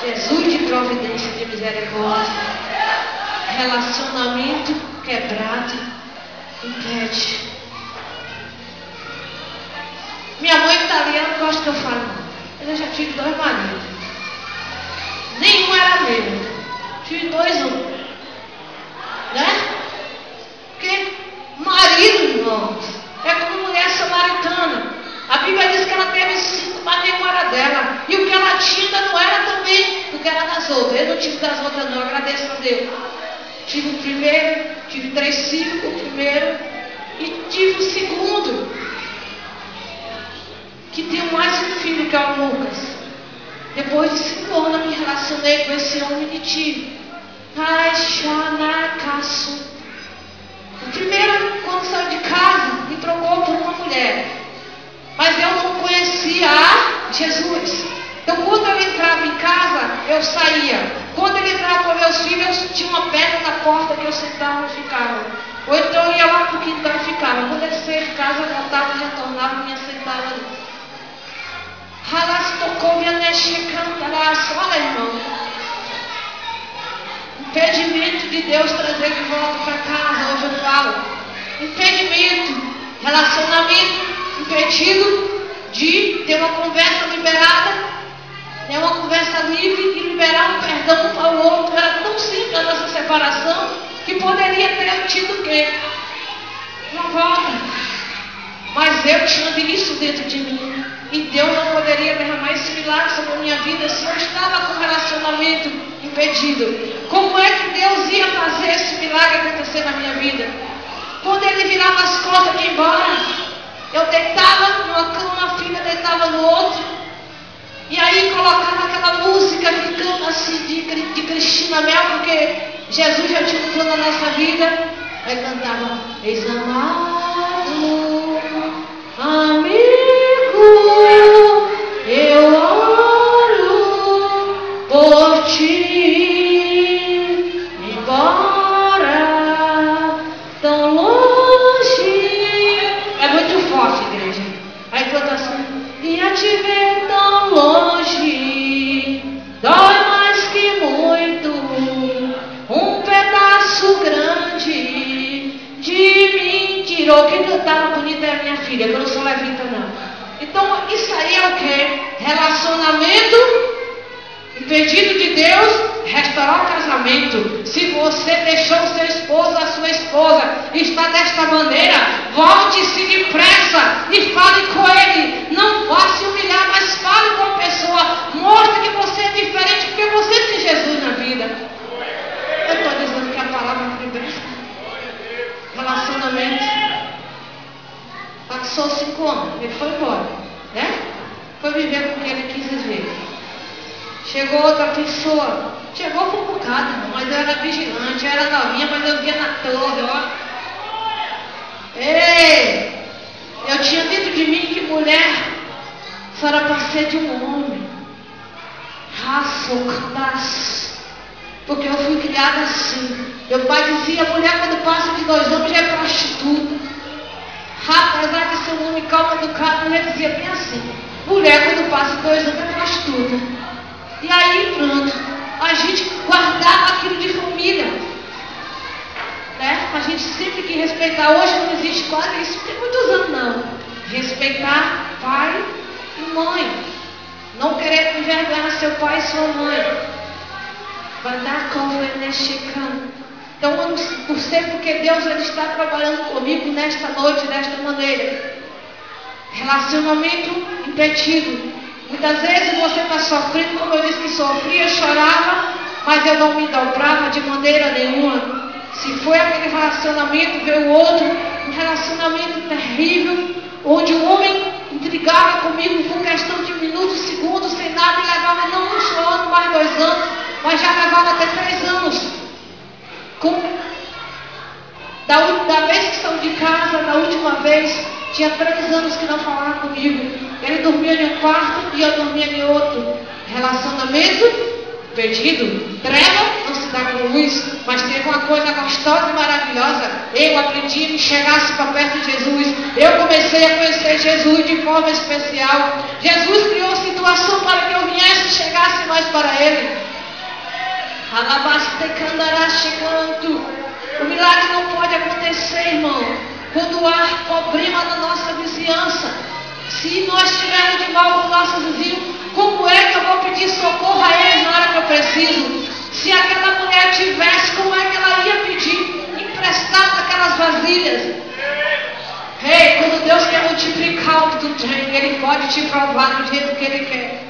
Jesus de providência, de misericórdia. Relacionamento quebrado impede. Minha mãe italiana não gosta que eu fale, não. Mas eu já tive 2 maridos. Nenhum era meu. Tive 2 homens. Né? Porque marido, irmãos, é como mulher samaritana. A Bíblia diz que ela teve 5, mas nenhum era dela. E o que ela tinha ainda não era também do que era das outras. Eu não tive das outras, não. Agradeço a Deus. Tive o primeiro, tive 3 filhos, o primeiro, e tive o segundo, que tem mais um filho, que é o Lucas. Depois de 5 anos eu me relacionei com esse homem e tive. O primeiro, quando saiu de casa, me trocou por uma mulher. Mas eu não conhecia a Jesus. Então quando eu entrava em casa, eu saía. Quando ele entrava com meus filhos, eu tinha uma pedra na porta que eu sentava e ficava. Ou então eu ia lá para o quintal e ficava. Quando eu saía de casa, eu voltava e retornava e me sentava ali. Olha, irmão, impedimento de Deus trazer de volta para casa. Hoje eu falo impedimento, relacionamento impedido de ter uma conversa liberada, né, uma conversa livre e liberar um perdão um para o outro. Era tão simples a nossa separação que poderia ter tido o quê? Uma volta. Mas eu tinha isso dentro de mim. E Deus não poderia derramar esse milagre sobre a minha vida se eu estava com um relacionamento impedido. Como é que Deus ia fazer esse milagre acontecer na minha vida? Quando ele virava as costas de ir embora, eu deitava numa cama, a filha deitava no outro. E aí colocava aquela música ficando assim de Cristina Mel, porque Jesus já tinha um plano na nossa vida. Aí cantava: eis amado, amigo, eu oro por ti, embora tão longe. É muito forte, igreja. Aí canta assim: e a te ver tão longe, dói mais que muito, um pedaço grande de mim tirou. Quem cantava bonita é a minha filha, que eu não sou levita, não. Então, isso aí é o que? Relacionamento impedido de Deus, restaurar o casamento. Se você deixou o seu esposo, a sua esposa, está desta maneira, volte-se depressa e fale com ele. Não vá se humilhar, mas fale com a pessoa. Mostre que você é diferente, porque você tem Jesus na vida. Eu estou dizendo que a palavra foi besta. Relacionamento. Passou 5 anos, ele foi embora, né? Foi viver com o que ele quis viver. Chegou outra pessoa, chegou por um bocado, mas eu era vigilante, eu era novinha, mas eu via na torre, ó. Ei, eu tinha dentro de mim que mulher só era para ser de um homem. Raça, porque eu fui criada assim. Meu pai dizia: mulher quando passa de 2 homens já é prostituta. Apesar de ser um homem calmo, educado, ele dizia bem assim: mulher quando passa 2 anos é prostituta. E aí pronto, a gente guardava aquilo de família, né? A gente sempre que respeitar. Hoje não existe quase isso, tem muitos anos não. Respeitar pai e mãe, não querer envergonhar seu pai e sua mãe. Vai dar como ele é checando. Então, eu não sei porque Deus ele está trabalhando comigo nesta noite, desta maneira. Relacionamento impedido. Muitas vezes você está sofrendo, como eu disse que sofria, chorava, mas eu não me dobrava de maneira nenhuma. Se foi aquele relacionamento, veio outro, um relacionamento terrível, onde o homem intrigava comigo por questão de minutos, segundos, sem nada, e levava não um ano, mas 2 anos. fala até 3 anos. Da vez que saiu de casa, da última vez, tinha 3 anos que não falava comigo. Ele dormia em um quarto e eu dormia em outro. Relacionamento perdido. Treva não se dá com luz, mas teve uma coisa gostosa e maravilhosa. Eu aprendi a me chegasse para perto de Jesus. Eu comecei a conhecer Jesus de forma especial. Jesus criou situação para que eu viesse e chegasse mais para Ele. Alabastecandará chegando. O milagre não pode acontecer, irmão, quando há problema na nossa vizinhança. Se nós estivermos de mal com o nosso vizinho, como é que eu vou pedir socorro a ele na hora que eu preciso? Se aquela mulher tivesse, como é que ela ia pedir emprestado aquelas vasilhas? Ei, quando Deus quer multiplicar o que tu tem, Ele pode te provar do jeito que Ele quer.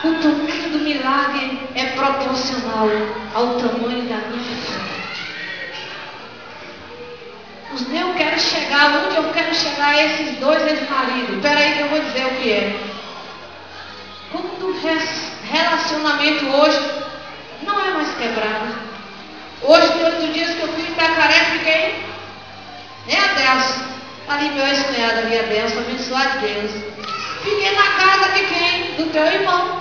O tamanho do milagre é proporcional ao tamanho da minha fé. Eu quero chegar, onde eu quero chegar a esses 2 ex-maridos. Espera aí que eu vou dizer o que é. Quando o relacionamento hoje não é mais quebrado. Hoje, tem 8 dias que eu fui em Itacaré, fiquei. É a Delsa. Ali meu ex-cunhado, ali a Delsa, abençoado de Deus. Fiquei na casa de quem? Do teu irmão.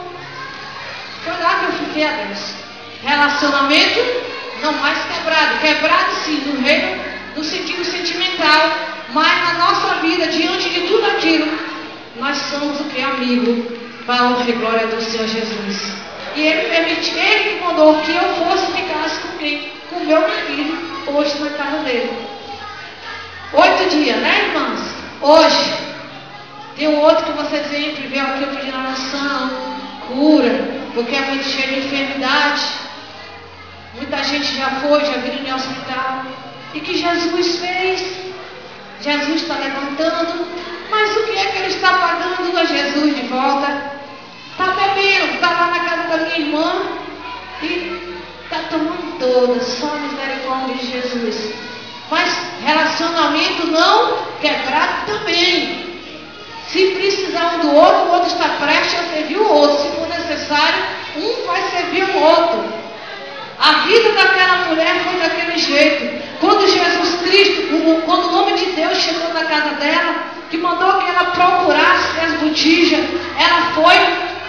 Foi lá que eu fiquei, a Delsa. Relacionamento não mais quebrado. Quebrado sim, no reino, no sentido sentimental, mas na nossa vida, diante de tudo aquilo, nós somos o que? Amigo, para a honra e glória do Senhor Jesus. E Ele permitiu, Ele que mandou que eu fosse e ficasse com quem? Com o meu filho, hoje na casa dele. 8 dias, né, irmãs? Hoje, tem um outro que você sempre vê aqui pedindo oração, cura, porque é muito cheio de enfermidade. Muita gente já foi, já viu em hospital. E que Jesus fez? Jesus está levantando, mas o que é que Ele está pagando a Jesus de volta? Está bebendo, está lá na casa da minha irmã e está tomando toda, só a misericórdia de Jesus. Mas relacionamento não quebrado também. Se precisar um do outro, o outro está prestes a servir o outro. Se for necessário, um vai servir o outro. A vida daquela mulher foi daquele jeito. Quando Jesus Cristo, quando o nome de Deus chegou na casa dela, que mandou que ela procurasse as botijas, ela foi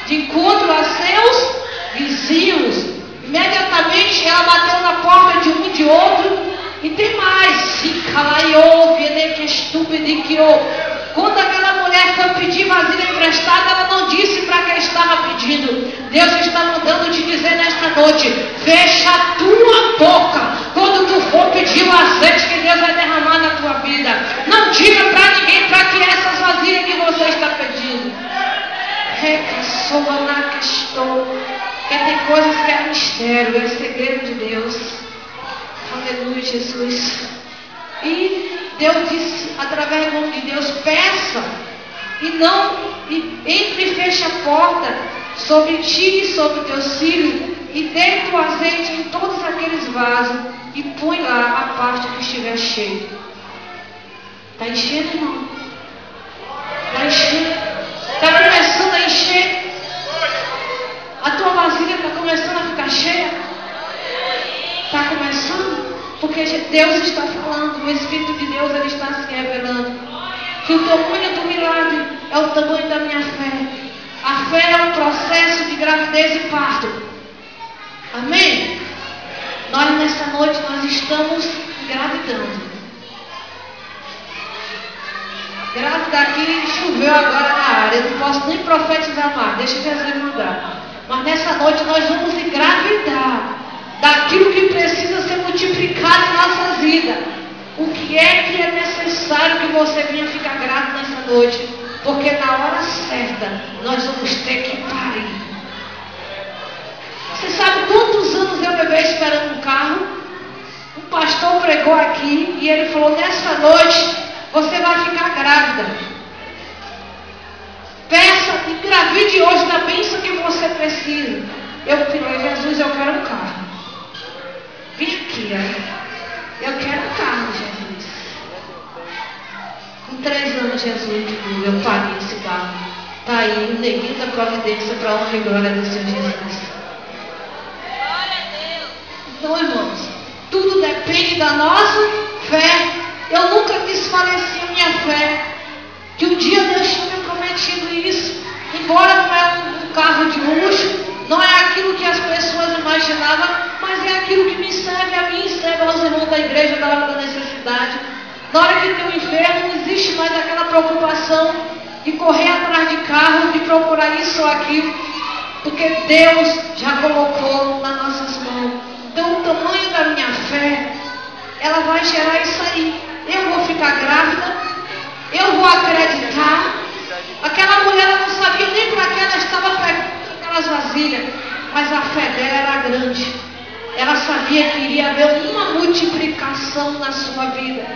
de encontro a seus vizinhos. Imediatamente ela bateu na porta de um e de outro. E tem mais. Se calaiou, vê que estúpido que eu. Quando aquela mulher foi pedir vasilha emprestada, ela não disse para quem estava pedindo. Deus está mandando te dizer nesta noite: fecha a tua boca quando tu for pedir o azeite que Deus vai derramar na tua vida. Não diga para ninguém para que essas vasilhas que você está pedindo. Porque tem coisas que é mistério, é segredo de Deus. Aleluia, Jesus. E Deus disse, através do nome de Deus, peça entre e feche a porta sobre ti e sobre teus filhos, e deita o azeite em todos aqueles vasos e põe lá a parte que estiver cheia. Está enchendo, irmão? Está enchendo? Está começando a encher? A tua vasilha está começando a ficar cheia? Está começando? Porque Deus está falando, o Espírito de Deus ele está se revelando. Que o tamanho do milagre é o tamanho da minha fé. A fé é um processo de gravidez e parto. Amém? Nós nessa noite nós estamos engravidando. Grávida aqui, choveu agora na área. Eu não posso nem profetizar mais, deixa Jesus mandar. Mas nessa noite nós vamos engravidar daquilo que precisa ser multiplicado em nossa vida. O que é necessário que você venha ficar grávida nessa noite? Porque na hora certa nós vamos ter que parir. Você sabe quantos anos eu levei esperando um carro? Um pastor pregou aqui e ele falou: nessa noite você vai ficar grávida. Peça, engravide hoje da bênção que você precisa. Eu falei: Jesus, eu quero um carro. Vem aqui, ó. Eu quero um carro, Jesus. Com 3 anos, Jesus, eu paguei esse carro. Está aí o neguinho da providência para a honra e glória do Senhor Jesus. Então, irmãos, tudo depende da nossa fé. Eu nunca desfaleci a minha fé. Que um dia Deus tinha me prometido isso. Embora não é um carro de luxo, não é aquilo que as pessoas imaginavam, mas é aquilo que me serve a mim, serve aos irmãos da igreja na hora da necessidade. Na hora que tem um enfermo, não existe mais aquela preocupação de correr atrás de carro, de procurar isso ou aquilo, porque Deus já colocou nas nossas mãos. Então o tamanho da minha fé, ela vai gerar isso aí. Eu vou ficar grávida, eu vou acreditar. Aquela mulher, ela não sabia nem para que ela estava pegando aquelas vasilhas, mas a fé dela era grande. Ela sabia que iria haver uma multiplicação na sua vida.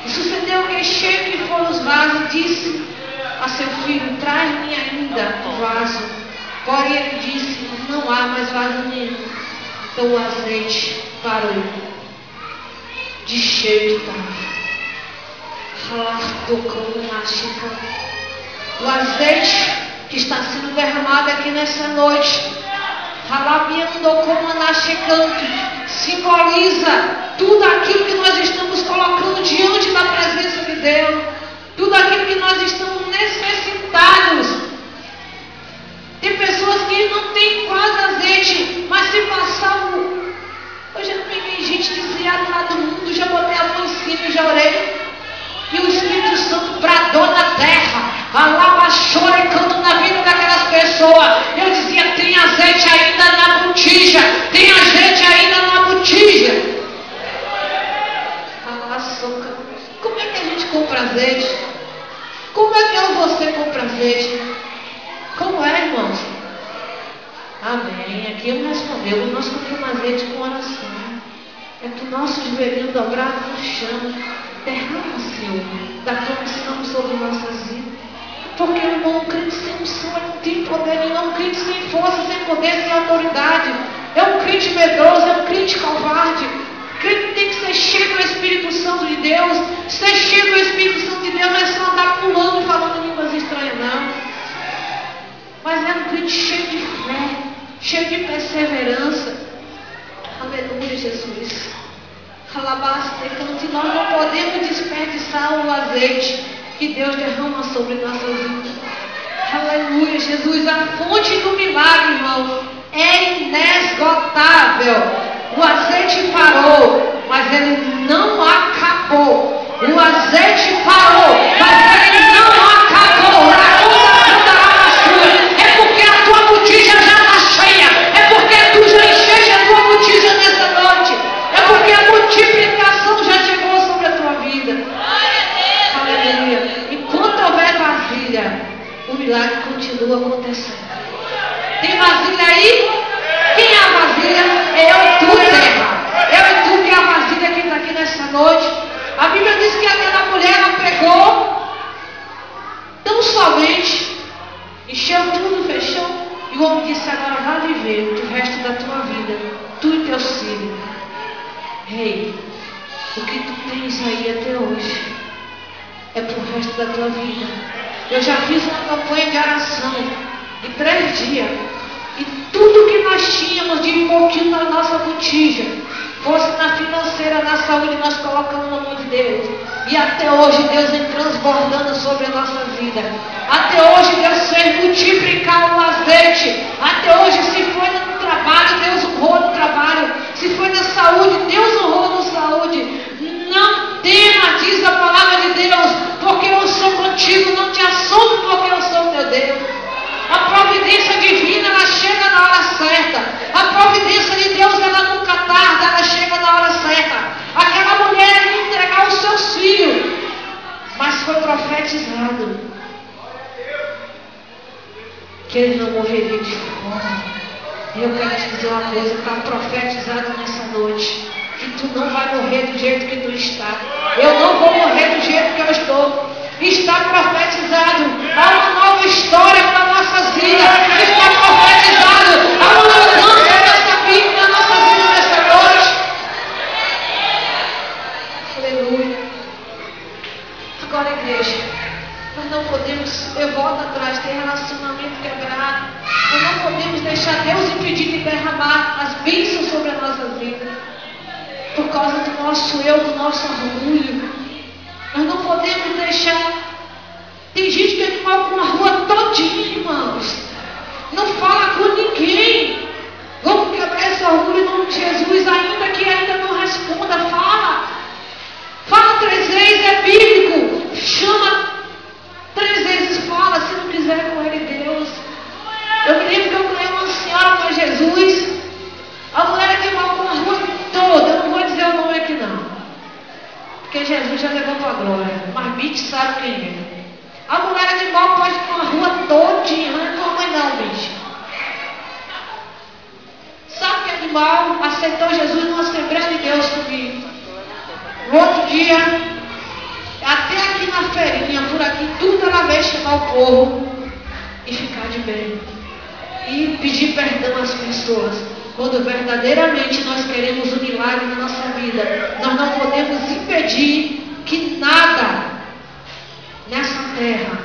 E sucedeu que, cheio que foram os vasos, disse a seu filho: traz-me ainda o vaso. Porém ele disse: não há mais vaso nenhum. Então o azeite parou. De cheio estava. O azeite que está sendo derramado aqui nessa noite, simboliza tudo aquilo que nós estamos colocando diante da presença de Deus, tudo aquilo que nós estamos necessitados. Tem pessoas que não têm quase azeite, mas se passar o... Eu já peguei gente desviada lá do mundo, já botei a mão em cima e já orei. E o Espírito Santo bradou na terra, alava, chorecando na vida daquelas pessoas. Eu dizia: tem azeite ainda na botija, tem azeite ainda na botija. Como é que a gente compra azeite? Como é que eu e você compra azeite? Como é, irmãos? Amém. Aqui ele respondeu: nós compramos azeite com oração. É que o nosso joelhinho dobrado no chão. Derrama, Senhor, da tua unção sobre nossas vidas. Porque, irmão, um crente sem unção não tem poder nenhum. Um crente sem força, sem poder, sem autoridade. É um crente medroso, é um crente covarde. O crente tem que ser cheio do Espírito Santo de Deus. Ser cheio do Espírito Santo de Deus não é só andar pulando e falando línguas estranhas, não. Mas é um crente cheio de fé, cheio de perseverança. Aleluia, Jesus. E nós não podemos desperdiçar o azeite que Deus derrama sobre nossas vidas. Aleluia, Jesus. A fonte do milagre, irmão, é inesgotável. O azeite parou, mas ele não acabou. O azeite parou, mas ele não acabou. É porque a tua botija já está cheia. É porque tu já encheste a tua botija nessa noite. É porque a multiplicação já chegou sobre a tua vida. Aleluia. Enquanto houver vasilha, o milagre continua acontecendo. Tem vasilha aí? Quem é a vasilha? É eu e tu, terra. Eu e tu que é a vasilha que está aqui nessa noite. A Bíblia diz que aquela mulher, ela pegou, tão somente, encheu tudo, fechou. E o homem disse: agora vá viver o resto da tua vida, tu e teus filhos. Ei, o que tu tens aí até hoje é para o resto da tua vida. Eu já fiz uma campanha de oração de 3 dias. E tudo que nós tínhamos de um pouquinho na nossa botija, fosse na financeira, na saúde, nós colocamos na mão de Deus. E até hoje Deus vem transbordando sobre a nossa vida. Até hoje Deus fez multiplicar o azeite. Até hoje, se foi no trabalho, Deus honrou no trabalho. Se foi na saúde, Deus honrou na saúde. Não tema, diz a palavra de Deus, porque eu sou contigo. Não te assume, porque eu sou teu Deus. A providência divina, ela chega na hora certa. A providência de Deus, ela nunca tarda, ela chega na hora certa. Aquela mulher ia entregar os seus filhos, mas foi profetizado que ele não morreria de fome. E eu quero te dizer uma coisa: está profetizado nessa noite que tu não vai morrer do jeito que tu está. Eu não vou morrer do jeito que eu estou. Está profetizado. Há uma nova história para nossas vidas. Está profetizado. Há uma mudança nessa vida, na nossa vida nessa noite. Aleluia. Agora, igreja, bênçãos sobre a nossa vida. Por causa do nosso eu, do nosso orgulho. Nós não podemos deixar. Tem gente que é mal com a rua todinha, irmãos. Não fala com ninguém. Vamos quebrar esse orgulho em nome de Jesus, ainda que ainda não responda. Fala. Fala 3 vezes, é bíblico. Chama 3 vezes, fala, se não quiser, glória a Deus. Eu me lembro que eu ganhei uma senhora para Jesus. A mulher de mal com a rua toda. Eu não vou dizer o nome aqui não. Porque Jesus já levou para a glória. Mas Bitch sabe quem é. A mulher de mal pode ir com a rua todinha. Não é tua mãe não, bicho. Sabe que é de mal? Aceitou Jesus numa Assembleia de Deus comigo. No outro dia, até aqui na feirinha, por aqui, tudo ela veio chamar o povo e ficar de bem. E pedir perdão às pessoas. Quando verdadeiramente nós queremos um milagre na nossa vida, nós não podemos impedir que nada nessa terra,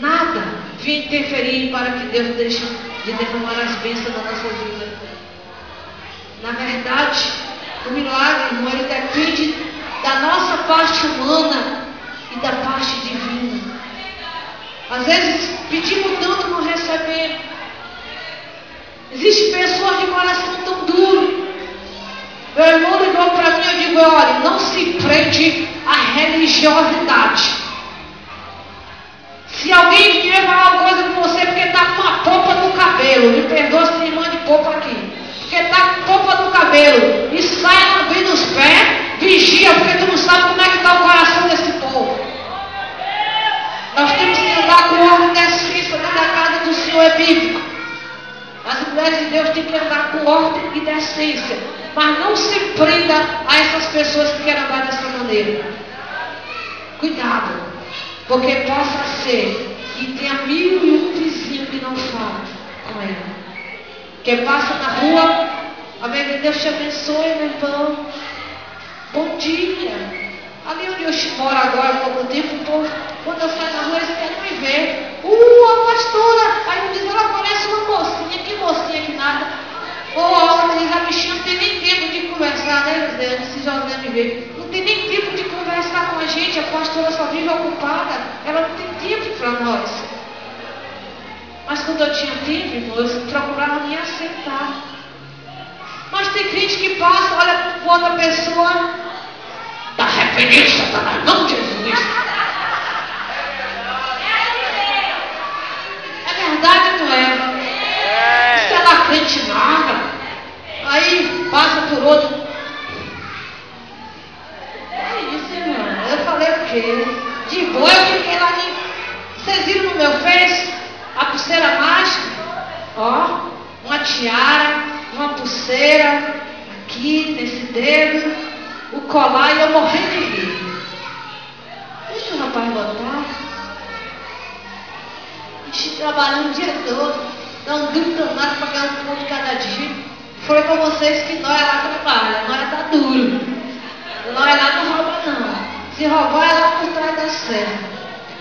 nada venha interferir para que Deus deixe de derramar as bênçãos da nossa vida. Na verdade, o milagre, irmão, ele depende da nossa parte humana e da parte divina. Às vezes pedimos tanto, não recebemos. Existem pessoas de coração tão duro. Meu irmão ligou para mim, eu digo, olha, não se prende à religiosidade. Se alguém vier falar alguma coisa com você porque está com uma polpa no cabelo, me perdoa se tem irmã de polpa aqui, porque está com polpa no cabelo e sai na vida dos pés, vigia, porque tu não sabe como é que está o coração desse povo. Nós temos que andar com ordem e decência dentro da casa do Senhor, é bíblico. As mulheres de Deus têm que andar com ordem e decência, mas não se prenda a essas pessoas que querem andar dessa maneira. Cuidado, porque possa ser que tenha 1001 vizinhos que não falam com ele. Que passa na rua, amém, Deus te abençoe, meu irmão. Bom dia. Ali onde eu moro agora, há pouco tempo, o povo, quando eu saio na rua, eles querem me ver. A pastora! Aí eu digo, ela parece uma mocinha, que mocinha que nada. A bichinha não tem nem tempo de conversar, né, José? Se José me ver. Não tem nem tempo de conversar com a gente, a pastora só vive ocupada, ela não tem tempo para nós. Mas quando eu tinha tempo, irmão, eu procurava me aceitar. Mas tem crente que passa, olha para outra pessoa, está arrependido, Satanás, não Jesus. É verdade ou não é? Se ela crente nada, aí passa por outro. É isso, irmão. Eu falei o quê? De boa eu fiquei lá de. Vocês viram no meu Face? A pulseira mágica? Ó, uma tiara, uma pulseira aqui nesse dedo, o colar, e eu morrendo de rir. Deixa o rapaz botar. Trabalhando o dia todo, dá um duro danado para ganhar um ponto cada dia. Foi com vocês que nós lá trabalha, nós tá duro. Nós lá não rouba não. Se roubar é lá por trás da serra.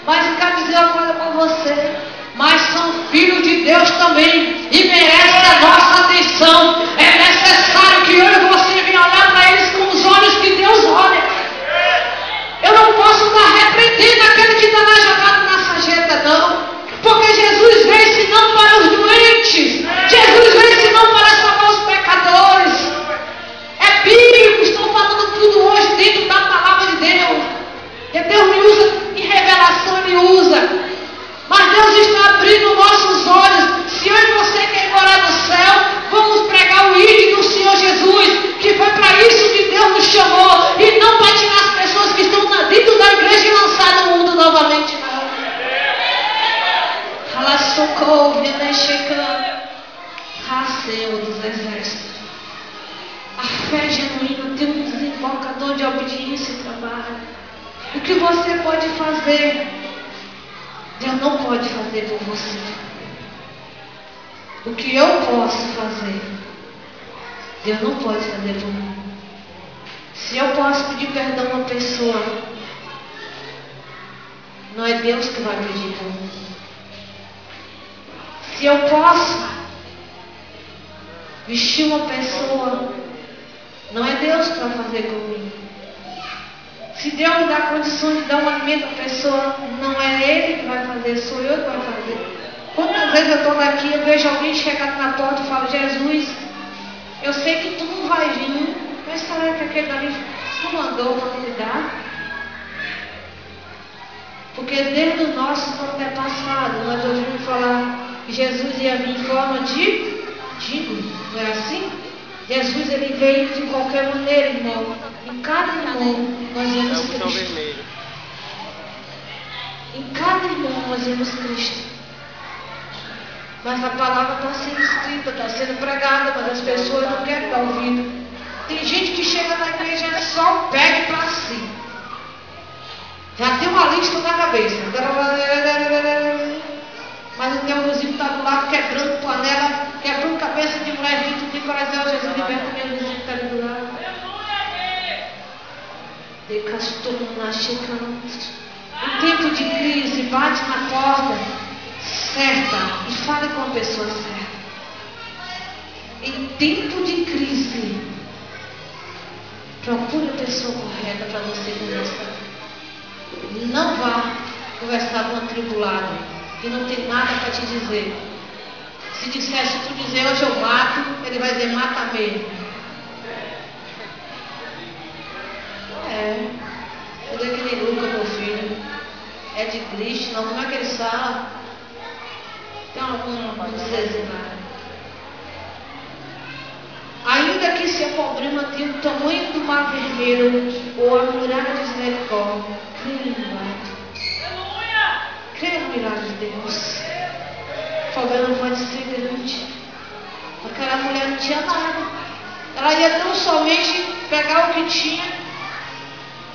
Mas eu quero dizer uma coisa para você. Mas são filhos de Deus também e merecem a nossa atenção. É necessário que eu e você venha olhar para eles com os olhos que Deus olha. Eu não posso estar repreendendo aquele que está lá jogado na sarjeta, não. Porque Jesus veio senão para os doentes. Jesus veio senão para salvar os pecadores. É bíblico, estou falando tudo hoje dentro da palavra de Deus. E Deus me usa em revelação, me usa. Mas Deus está abrindo nossos olhos. Se eu e você querem morar no céu, vamos pregar o ídolo do Senhor Jesus, que foi para isso que Deus nos chamou, e não para tirar as pessoas que estão dentro da igreja e lançar no mundo novamente, não. Ela socorro, vem chegando. Senhor dos exércitos. A fé genuína tem um desembarcador de obediência e trabalho. O que você pode fazer, Deus não pode fazer por você. O que eu posso fazer, Deus não pode fazer por mim. Se eu posso pedir perdão a uma pessoa, não é Deus que vai pedir por mim. Se eu posso vestir uma pessoa. Não é Deus que vai fazer comigo. Se Deus me dá condições de dar um alimento à pessoa, não é Ele que vai fazer, sou eu que vai fazer. Quantas vezes eu estou daqui, eu vejo alguém chegar na porta e falo, Jesus, eu sei que tu não vai vir, mas será que aquele ali não mandou para me dar? Porque desde o nosso antepassado, nós ouvimos falar que Jesus ia vir em forma de digno, não é assim? Jesus, ele veio de qualquer maneira, irmão. Em cada irmão nós vemos Cristo. Em cada irmão nós vemos Cristo. Mas a palavra está sendo escrita, está sendo pregada, mas as pessoas não querem dar ouvido. Tem gente que chega na igreja e só pede para si. Já tem uma lista na cabeça. Mas o teu vizinho está do lado quebrando panela, quebrando cabeça de mulher, gente, de coração, Jesus liberta meu vizinho que está ali do lado. Em tempo de crise, bate na porta certa e fale com a pessoa certa. Em tempo de crise, procure a pessoa correta para você conversar. Não vá conversar com um atribulado que não tem nada para te dizer. Se disser, se tu dizer hoje eu mato, ele vai dizer mata mesmo. Ele é que nem Lucas, meu filho. É de Cristo, não, como é que ele sabe? Tem algum desejo lá. Ainda que seu problema tenha o tamanho do mar vermelho ou a muralha de Jericó, creia no milagre. Creia no milagre de Deus. O problema pode ser grande. Aquela mulher não tinha nada. Ela ia tão somente pegar o que tinha.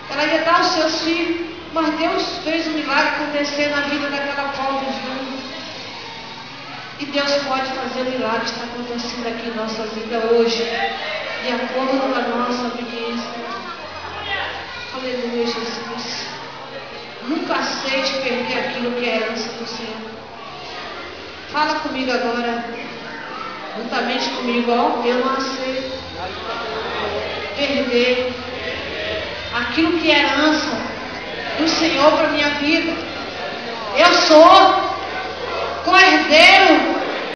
Ela ia dar aos seus filhos. Mas Deus fez um milagre acontecer na vida daquela pobre viúva. E Deus pode fazer o milagre que está acontecendo aqui em nossa vida hoje, de acordo com a nossa obediência. Aleluia, Jesus. Nunca aceite perder aquilo que é herança do Senhor. Fala comigo agora, juntamente comigo, ó, eu não aceito perder aquilo que é herança do Senhor para minha vida. Eu sou co-herdeiro